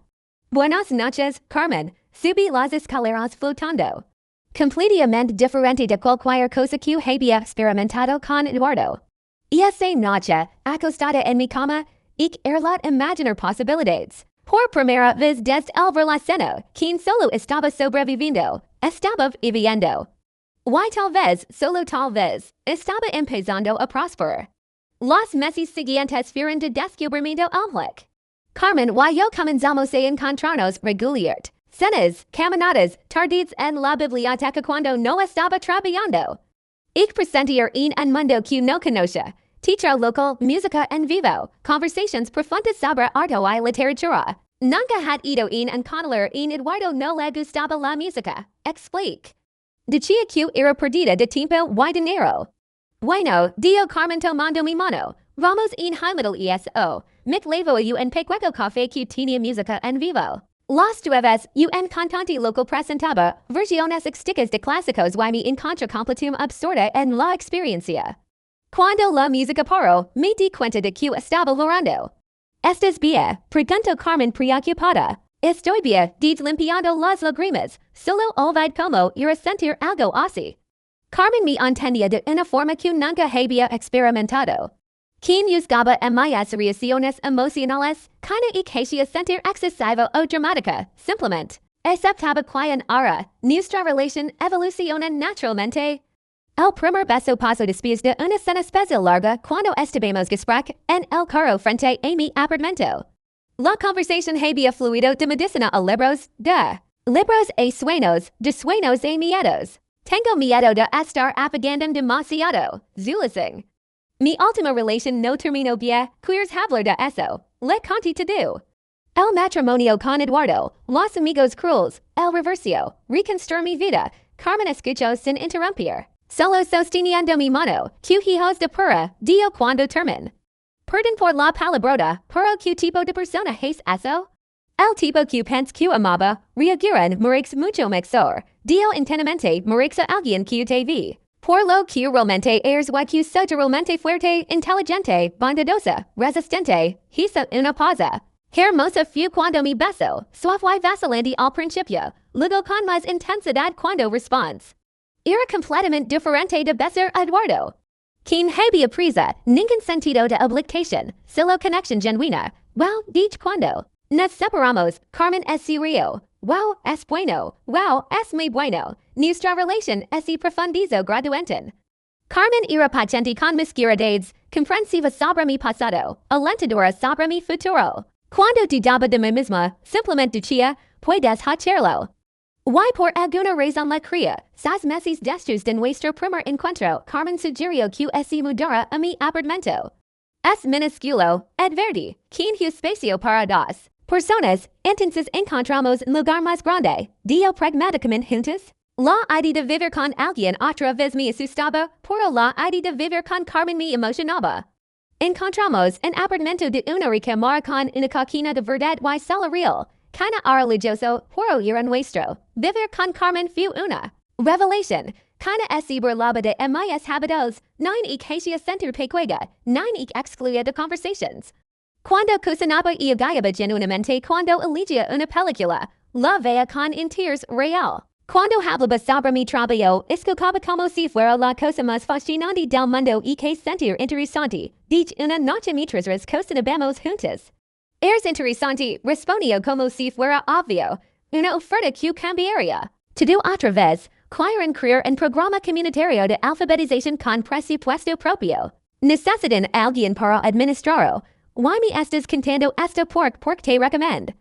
Buenas noches, Carmen, subí las escaleras flotando. Completamente diferente de cualquier cosa que había experimentado con Eduardo. Esa noche, acostada en mi cama, ik erlat imaginar posibilidades. Por primera vez desde el ver la cena, quien solo estaba sobreviviendo, estaba viviendo. Y tal vez, solo tal vez, estaba empezando a prosperar. Los meses siguientes fueron de descubrimiento amplic. Carmen y yo comenzamos a encontrarnos regularmente. Cenas, caminadas, tardes en la biblioteca cuando no estaba trabajando. Ik presentir en mundo que no conoce. Teacher local, música en vivo, conversations profundas sobre arte y literatura. Nunca had ido en encontrar en Eduardo no le gustaba la música. Explique. Decía que era perdida de tiempo y dinero. Bueno, Dio Carmen tomando mi mano. Vamos en Heimadal ESO. Mick levo you en pequeño café que tenía música en vivo. Las jueves, en cantante local presentaba versiones exticas de clásicos y me encontré completum absurda en la experiencia. Cuando la música paró, me di cuenta de que estaba llorando. ¿Estás bien? Preguntó Carmen preocupada. Estoy bien, dije limpiando las lágrimas. Solo olvidé como era sentir algo así. Carmen me entendía de una forma que nunca había experimentado. Quien juzgaba en mis reacciones emocionales, kana y quería sentir excesivo o dramática, simplemente. Aceptaba que en ahora, nuestra relación evoluciona naturalmente. El primer beso pasó después de una cena especial larga cuando estuvimos gespräch en el carro frente a mi apartamento. La conversación había fluido de medicina a libros de sueños a miedos. Tengo miedo de estar apagando demasiado, zulising. Mi última relación no terminó bien, quieres hablar de eso, le conté todo. El matrimonio con Eduardo, los amigos crueles, el reversio, reconstruir mi vida, Carmen escuchó sin interrumpir. Solo sosteniendo mi mano, que hijos de pura, dio cuando termin. Perdón por la palabrota, pero ¿qué tipo de persona es eso? El tipo que piensa que amaba, reagiran marix mucho mejor, dio enteramente marix a alguien que te vi. Por lo que realmente eres y que soy realmente fuerte, inteligente, bondadosa, resistente, hizo una pausa. Hermosa fue cuando mi beso, suave y vacilante al principio, luego con más intensidad cuando responds. Era completamente diferente de besar a Eduardo. Quien había prisa, ningún sentido de obligación, solo conexión genuina. Wow, dije cuando nos separamos, Carmen es serio. Wow, es bueno. Wow, es muy bueno. Nuestra relación es y profundizo gradualmente. Carmen era paciente con mis queridades, comprensiva sobre mi pasado, alentadora sobre mi futuro. Cuando dudaba de mí misma, simplemente decía, puedes hacerlo. Y por alguna razón la cría, 6 meses después de nuestro primer encuentro, Carmen sugirió que se mudara a mi apartamento. Es minúsculo, advertí, quien espacio para 2 personas, entonces encontramos un lugar más grande, dio pragmáticamente juntos. La idea de vivir con alguien otra vez me asustaba, pero la idea de vivir con Carmen me emocionaba. Encontramos un apartamento de una recámara con una cocina de verdad y sala real. Kana religioso, pero era nuestro. Vivir con Carmen fue una revelación. Kana burlaba de mis hábitos, nine y quería sentir pequeña, nine y excluía de conversations. Cuando cocinaba y agayaba genuinamente cuando elegía una película, la veía con interés real. Cuando hablaba sobre mi trabajo, escuchaba como si fuera la cosa más fascinante del mundo y que sentir interesante. Dije una noche mientras cocinamos juntos. Eres interesante, respondió como si fuera obvio. Una oferta que cambiaría. Todo otra vez, cualquier career en programa comunitario de alfabetización con presupuesto propio. Necesitan alguien para administrarlo. Why me estás contando esto porque te recommend.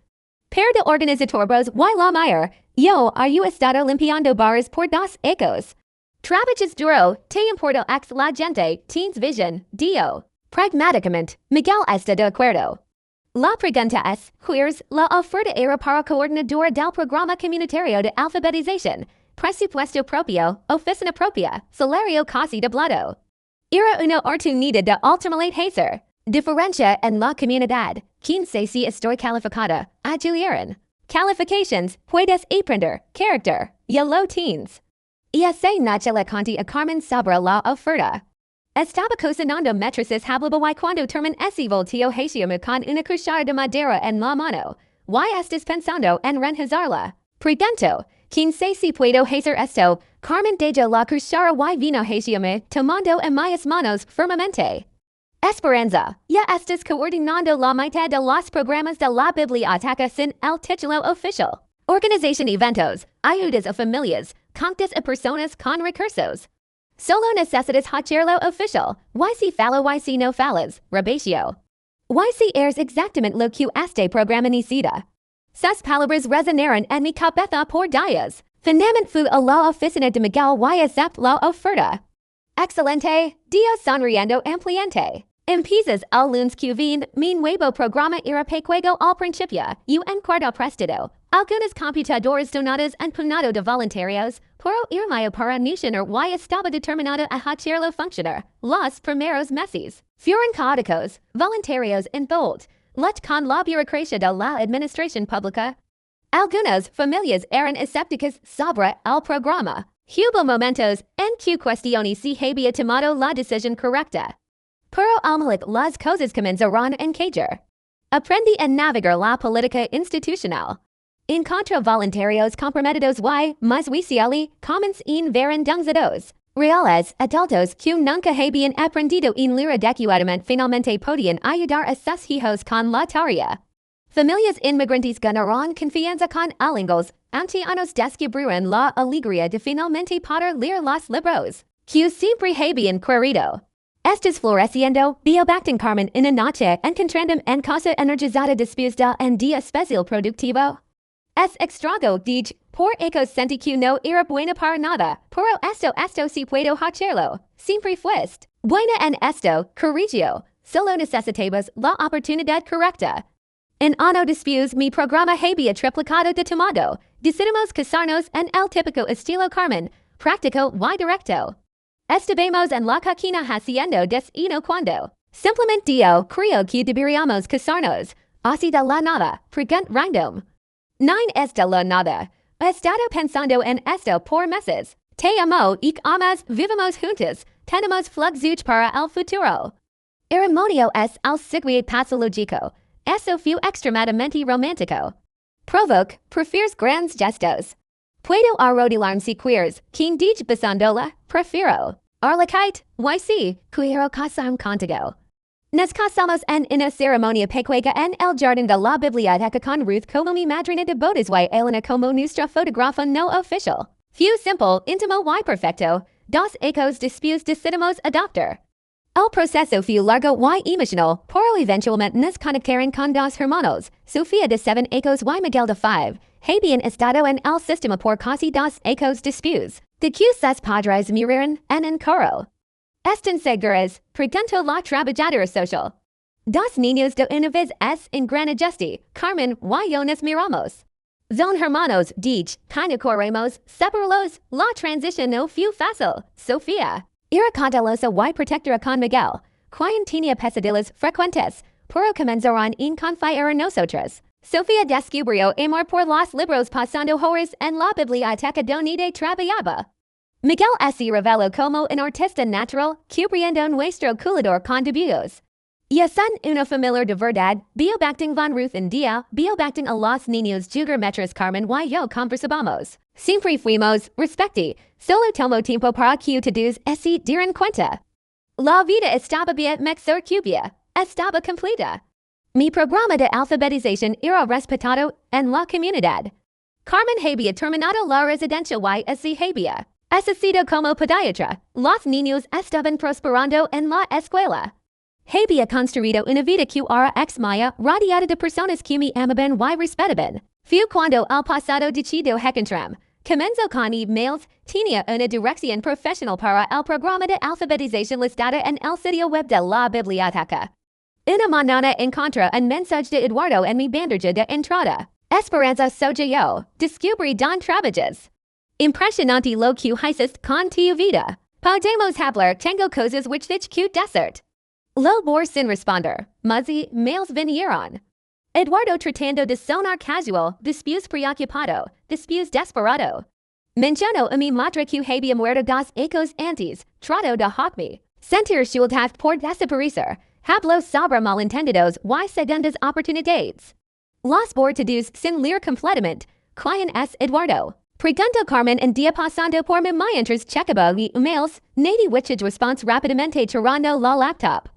Per de organizatorbos y la mayor, yo you estado limpiando bares por 2 ecos. Trabajas duro, te importa ex la gente, teens vision, dio. Pragmáticamente, Miguel está de acuerdo. La pregunta es, ¿cuál la oferta era para coordinador del programa comunitario de alfabetización? Presupuesto propio, oficina propia, salario casi doblado. Era una oportunidad de ultimate hacer. Diferencia en la comunidad. 15 si estoy calificada. Ayudaron. Califications. Puedes aprender. Character. Yellow teens. Y se nace la conti a Carmen sobre la oferta. Estaba cocinando matrices hablaba cuando termin ese voltio haciamo con una cuchara de madera en la mano. Y estás pensando en renhazarla. Pregunto. 15 si puedo hacer esto. Carmen deja la cuchara y vino haciame tomando en mis manos firmemente. Esperanza, ya estás coordinando la mitad de los programas de la biblioteca sin el título oficial. Organización eventos, ayudas a familias, contas a personas con recursos. Solo necesitas hacerlo oficial, y si falo y si no falas, rebatio. Y si eres exactamente lo que este programa necesita. Sus palabras resonaron en mi cabeza por días. Finalmente fui a la oficina de Miguel y acepté la oferta. Excelente, Dios sonriendo ampliente. Empiezas el lunes que viene, mi nuevo programa era pequeño al principio, en cuarto prestado. Algunas computadoras donadas en punado de voluntarios, pero irme para funcionar y estaba determinada a hacerlo funcionar. Los primeros meses fueron caóticos, voluntarios en bold, let con la burocracia de la administración pública. Algunas familias eran escépticas sobre el programa. Hubo momentos en que cuestioné si había tomado la decisión correcta. Pero almalik las cosas comenzaron en caer. Aprendí a navegar la política institucional. Encontré voluntarios comprometidos y, más visually, commons en verandungzados. Reales, adultos que nunca habían aprendido en lira adecuadamente finalmente podían ayudar a sus hijos con la tarea. Familias inmigrantes ganaron confianza con alingos, ancianos descubrieron la alegría de finalmente poder leer los libros, que siempre habían querido. Estás floreciendo, biobactin Carmen en una noche encontrandum en casa energizada después de un día especial productivo. Es extrago, dij, por ecos sentí que no era buena para nada, pero esto si puedo hacerlo. Siempre fuiste buena en esto, corrigio. Solo necesitamos la oportunidad correcta. En ano después mi programa había triplicado de tomado. Decidimos casarnos en el típico estilo Carmen, práctico y directo. Estuvimos en la cocina haciendo desayuno cuando simplemente yo creo que deberíamos casarnos. Así de la nada, pregunt random. Nine es de la nada. He estado pensando en esto por meses. Te amo y amas, vivimos juntos, tenemos flux para el futuro. Irimonio es el siguiente paso lógico. Eso fue extremadamente romántico. Provoque, prefieres grandes gestos. Puedo arrodillarme si quieres, quien dij besándola, prefiero. Arlecite, y quiero casarme contigo. Nos casamos en una ceremonia pequeña en el jardín de la biblioteca con Ruth como mi madrina de bodas y Elena como nuestra fotógrafa no oficial. Fue simple, íntimo y perfecto. 2 ecos después decidimos adoptar. El proceso fue largo y emocional, pero eventualmente nos conectaron con 2 hermanos, Sofía de 7 ecos y Miguel de 5. Habían estado en el sistema por casi 2 ecos después de que sus padres murieron en un coro. Están seguros, preguntó la trabajadora social. 2 niños de una vez es en gran gesti, Carmen y yo nos miramos. Son hermanos, dij, corremos, separarlos, la transición no fue fácil, Sofía. Era cautelosa y protectora con Miguel, quien tenía pesadillas frecuentes, pero comenzaron en confiar en nosotros. Sofía descubrió amor por los libros pasando horas en la biblioteca donde trabajaba. Miguel se reveló como un artista natural, cubriendo nuestro cuidador con dibujos. Y son una familia de verdad, biobacting van Ruth en día, biobacting a los niños jugar metros Carmen y yo conversábamos. Siempre fuimos, respecti, solo tomo tiempo para que todos se dieran cuenta. La vida estaba bien mejor cubia, estaba completa. Mi programa de alfabetización era respetado en la comunidad. Carmen había terminado la residencia y así había asistido como podiatra. Los niños estaban prosperando en la escuela. Había construido una vida que ahora ex maya rodeada de personas que me amaban y respetaban. Fue cuando al pasado decidió encontrar. Comenzó con emails, tenía una dirección profesional para el programa de alfabetización listada en el sitio web de la biblioteca. Una mañana encontré un mensaje de Eduardo en mi bandeja de entrada. Esperanza soy yo, descubrí don trabajas. Impresionante lo que hiciste con tu vida. Podemos hablar, tengo cosas which dich que decir. Lo por sin responder, mas mails vinieron. Eduardo tratando de sonar casual, después preocupado, después desperado. Menciono a mi madre que había muerto dos ecos antes, trato de hacerme sentir culpable por desaparecer. Habló sobre malentendidos y segundas oportunidades. Los bordados sin leer completamente. ¿Quién es Eduardo? Preguntó Carmen en día pasando por mi mientras checaba y emails, nadie which response rápidamente tirando la laptop.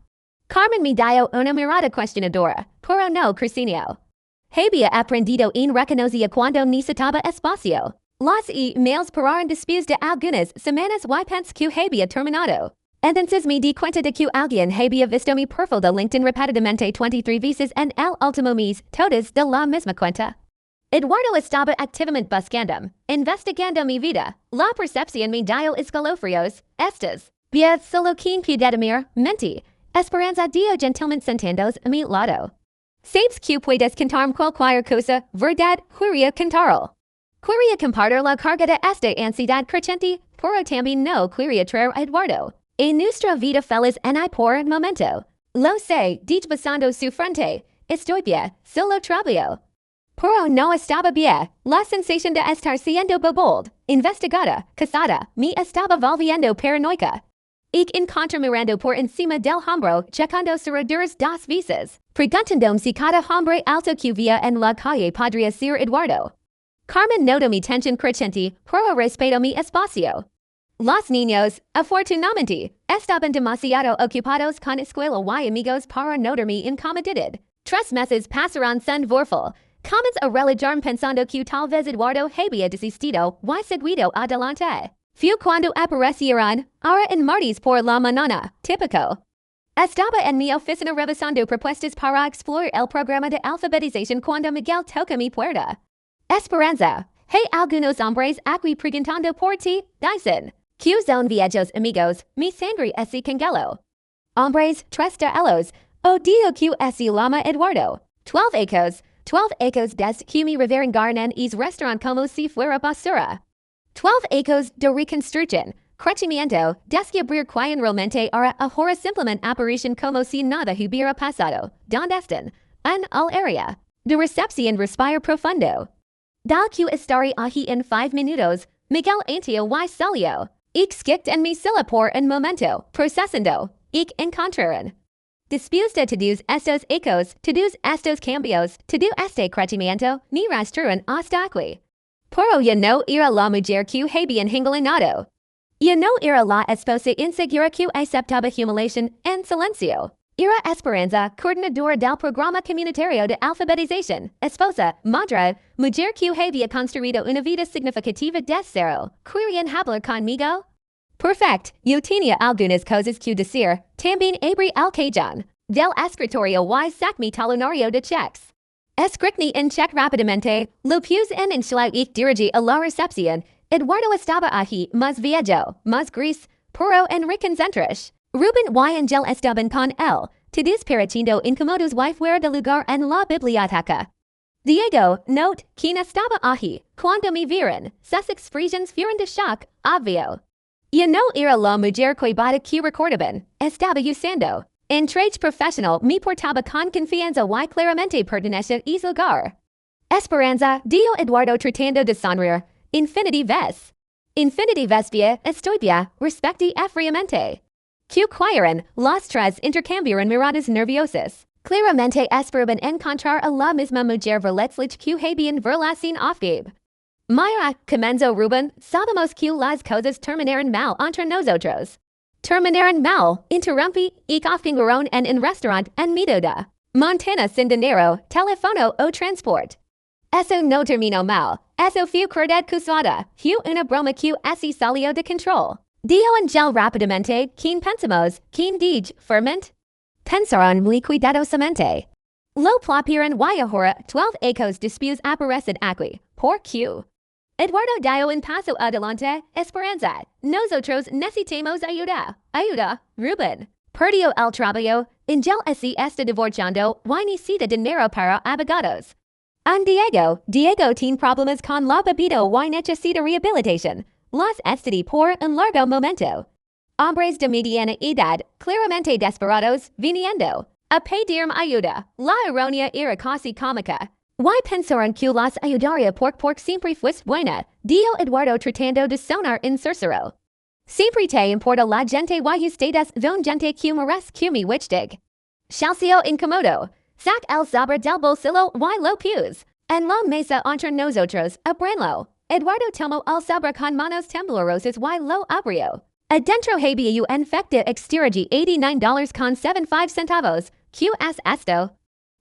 Carmen me dio una mirada cuestionadora, pero no crecinio. Había aprendido en reconocer cuando necesitaba espacio. Los emails pararon después de algunas semanas y pensé que había terminado. Entonces me di cuenta de que alguien había visto mi perfil de LinkedIn repetidamente 23 veces en el último mes, todas de la misma cuenta. Eduardo estaba activamente buscando, investigando mi vida. La percepción me dio escalofríos. Estas. Bien, solo quien puede mir, menti. Esperanza dio gentilmente sentendos a mi lado. Sabes que puedes contarme cualquier cosa, verdad, quería contarlo. Quería compartir la carga de esta ansiedad creciente, pero también no quería traer a Eduardo. En nuestra vida feliz en el por el momento. Lo sé, dich besando su frente. Estoy bien, solo trabajo. Pero no estaba bien. La sensación de estar siendo bold, investigada, casada, me estaba volviendo paranoica. Ik encontré mirando por encima del hombro, checando cerraduras dos veces, preguntándome si cada hombre alto que vía en la calle podría ser Eduardo. Carmen notó mi tensión creciente, pero respetó mi espacio. Los niños, afortunadamente, estaban demasiado ocupados con escuela y amigos para notarme incomodidad. 3 meses pasaron sin vorful. Comencé a relajarme pensando que tal vez Eduardo había desistido y seguido adelante. Fue cuando aparecieron, ahora en martes por la mañana, típico. Estaba en mi oficina revisando propuestas para explorar el programa de alfabetización cuando Miguel toca mi puerta. Esperanza, hay algunos hombres aquí preguntando por ti, dicen. Que son viejos amigos, mi sangre es congelo. Hombres, 3 de ellos, odio que es llama Eduardo. 12 ecos des que me reverengaron en es restaurant como si fuera basura. 12 ecos de reconstrucción, crecimiento, descubrir quien realmente era ahora simplemente aparición como si nada hubiera pasado, donde están, en el área, de recepción respire profundo. Dal que estaré aquí en 5 minutos, Miguel Antio y salió. Ik skicked en mi silla por un momento, procesando, ik encontraron. Después de todos estos ecos, todos estos cambios, todo este crecimiento, me rastrearon hasta aquí. Pero ya no era la mujer que habían engañado. Ya no era la esposa insegura que aceptaba humiliación en silencio. Era Esperanza, coordinadora del programa comunitario de alfabetización, esposa, madre, mujer que había construido una vida significativa de cero. ¿Querían hablar conmigo? Perfect, yo tenía algunas cosas que decir, también abrí el cajón del escritorio y saqué mi talonario de cheques. Escribí en cheque rápidamente, lo puse en enchilado y dirigí a la recepción. Eduardo estaba allí, más viejo, más gris, pero en reconcentrish. Ruben y Angel estaban con él, todos pareciendo incómodos y fuera de lugar en la biblioteca. Diego, note, quien estaba allí, cuando me vieron, sus expresiones fueron de shock, obvio. Ya no era la mujer cuidada que recordaban, estaba usando. En traje profesional me portaba con confianza y claramente pertenecía a ese lugar. Esperanza, dio Eduardo tratando de sonreír. Infinity ves. Infinity ves bien, estoy bien, respecti fríamente. Que quieran, los 3 intercambiaron miradas nerviosas. Claramente esperaban encontrar a la misma mujer verletzlich que habían verlassen aufgebe. Mira, comenzó Ruben, sabemos que las cosas terminaron mal entre nosotros. Terminaron mal, interrumpí, y confinaron en un restaurant en mi deuda. Montana sin dinero, teléfono o transport. Eso no termino mal. Eso fui creded cusada. Hu una broma que así salió de control. Dio angel rapidamente, quien pensamos, quien dij, ferment. Pensaron muy cuidadosamente. Lo plapieron y ahora 12 ecos dispus aparecen aquí, por Q. Eduardo dio un paso adelante, esperanza. Nosotros necesitamos ayuda. Ayuda, Ruben. Perdió el trabajo, Angel se está divorciando, y necesita dinero para abogados. And Diego tiene problemas con la bebida y necesita rehabilitación. Los estudi por un largo momento. Hombres de mediana edad, claramente desperados, viniendo a pedirme ayuda. La ironía era casi cómica. Y pensaron que las ayudaría porque siempre fues buena, dio Eduardo tratando de sonar insincero. Siempre te importa la gente y ustedes son gente que merece que me wichtig. Shalcio incomodo. Sac el sabre del bolsillo y lo puse. En la mesa entre nosotros, abranlo. Eduardo tomó el sabre con manos temblorosas y lo abrió. Adentro había un efecto exterior $89.75. ¿Qué es esto?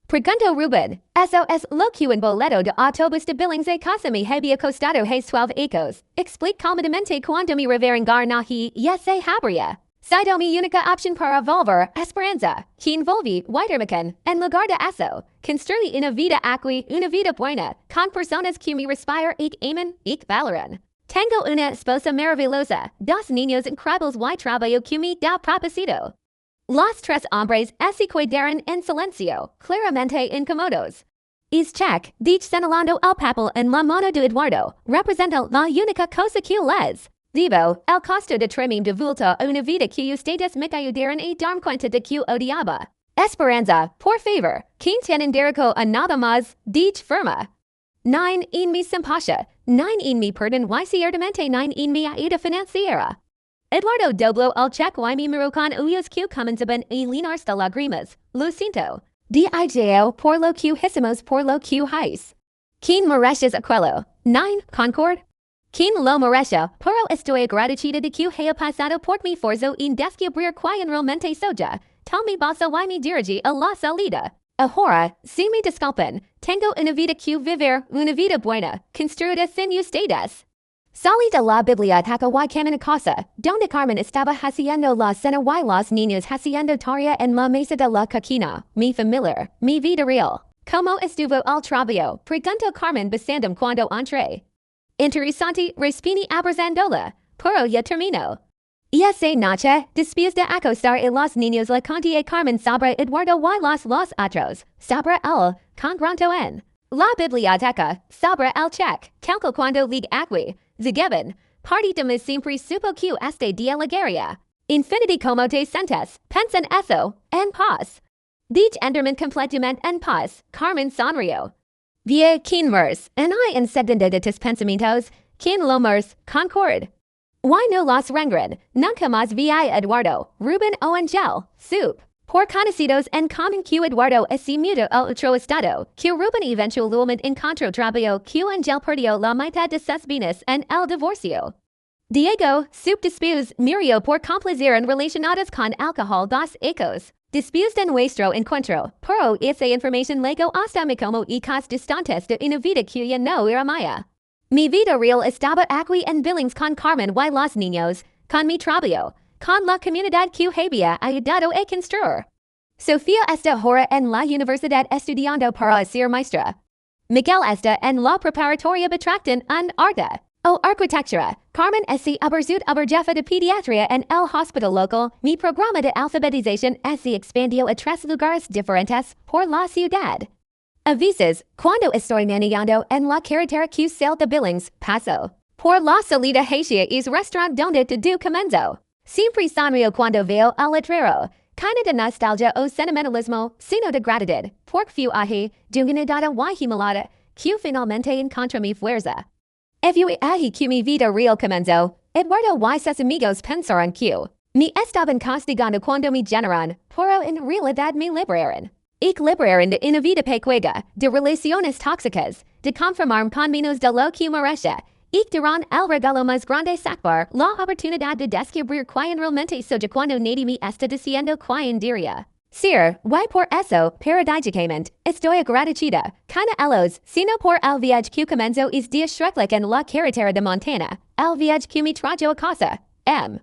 Preguntó Ruben. Eso es lo que un boleto de autobús de Billings de casa me había costado 12 ecos. Explique calmadamente cuando me reverengar nahi y se habría. Sido mi única opción para volver esperanza. Quien volví, Weitermachen, en lugar de eso. Construí una vida aquí, una vida buena, con personas que me respiran y aman, y valoran. Tengo una esposa maravillosa, dos niños increíbles y trabajo que me da propósito. Los tres hombres se quedaron en silencio, claramente incómodos. Es check, dich señalando el papel en la mano de Eduardo, representa la única cosa que les. Divo, el costo de tremim de vulto una vida que ustedes me ayudaron a darme cuenta de que odiaba. Esperanza, por favor, quien tienen derecho a nada más, dich firma. 9 en mi simpatía, 9 en mi perdón y ciertamente 9 en mi ayuda financiera. Eduardo dobló el cheque y me miró con ojos que comenzaban a llenarse de lágrimas. Lo siento. Digo por lo que hicimos por lo que hais. ¿Quién mereces aquello? 9, Concord? ¿Quién lo merece? Pero estoy agradecida de que haya pasado por mi forzo en descubrir quien realmente soja. Tal mi baso y me dirigí a la salida. Ahora, si me disculpen, tengo una vida que vivir, una vida buena, construida sin ustedes. Salí de la biblioteca y caminé a casa, donde Carmen estaba haciendo la cena y los niños haciendo tarea en la mesa de la cocina, mi familiar, mi vida real. ¿Cómo estuvo el trabajo? Preguntó Carmen besandom cuando entré. Interesante, respini abrazándola, pero ya terminó. Y esa noche, después de acostar a los niños le conté a Carmen sobre Eduardo y los otros, sobre él, con granto en la biblioteca, sobre el cheque, calcul cuando lig aquí. Zageben, party de mis siempre supo que este de alegría. Infinity como te sientes, pensa en eso, en paz. Dich enderman completamente en paz, Carmen sonrió. Via quien mers, en I encendendo de tus pensamientos, quien lo mers, concord. Why no los rengren, nunca más vi Eduardo, Ruben o Angel, soup. Por conocidos en común que Eduardo se mudó al otro estado, que Ruben eventualmente encontró trabajo que Angel perdió la mitad de sus bienes en el divorcio. Diego, soup después, murió por complacer relacionados con alcohol 2 ecos. Después de nuestro encuentro, pero esa información llegó hasta mi como ecos distantes de una vida que ya no era mía. Mi vida real estaba aquí en Billings con Carmen y los niños, con mi trabajo, con la comunidad que había ayudado a construir. Sofía está ahora en la universidad estudiando para ser maestra. Miguel está en la preparatoria betrachten en arte o arquitectura. Carmen se abertut aber jefa de pediatría en el hospital local. Mi programa de alfabetización se expandió a 3 lugares diferentes por la ciudad. A veces, cuando estoy manejando en la carretera que sale de Billings, paso por la salida hacia es restaurant donde todo comenzó. Siempre sonrío cuando veo al letrero. Kind de nostalgia o sentimentalismo, sino de gratitud, porque fui ahi, dunganidada y himalada, que finalmente encontré mi fuerza. Fui ahi que mi vida real comenzó, Eduardo y sus amigos pensaron que me estaban castigando cuando me generaron, pero en realidad me liberaron. Ich liberaron de una vida pequeña, de relaciones tóxicas, de conformarme con menos de lo que merece. Ich darán el regalo más grande sacar la oportunidad de descubrir quien realmente soy cuando nadie me está diciendo quien diría. Sir, y por eso, paradigicamente, estoy agradecida. Cana elos, sino por el viaje que comenzo es dia schrecklich en la carretera de Montana. El viaje que me trajo a casa. M.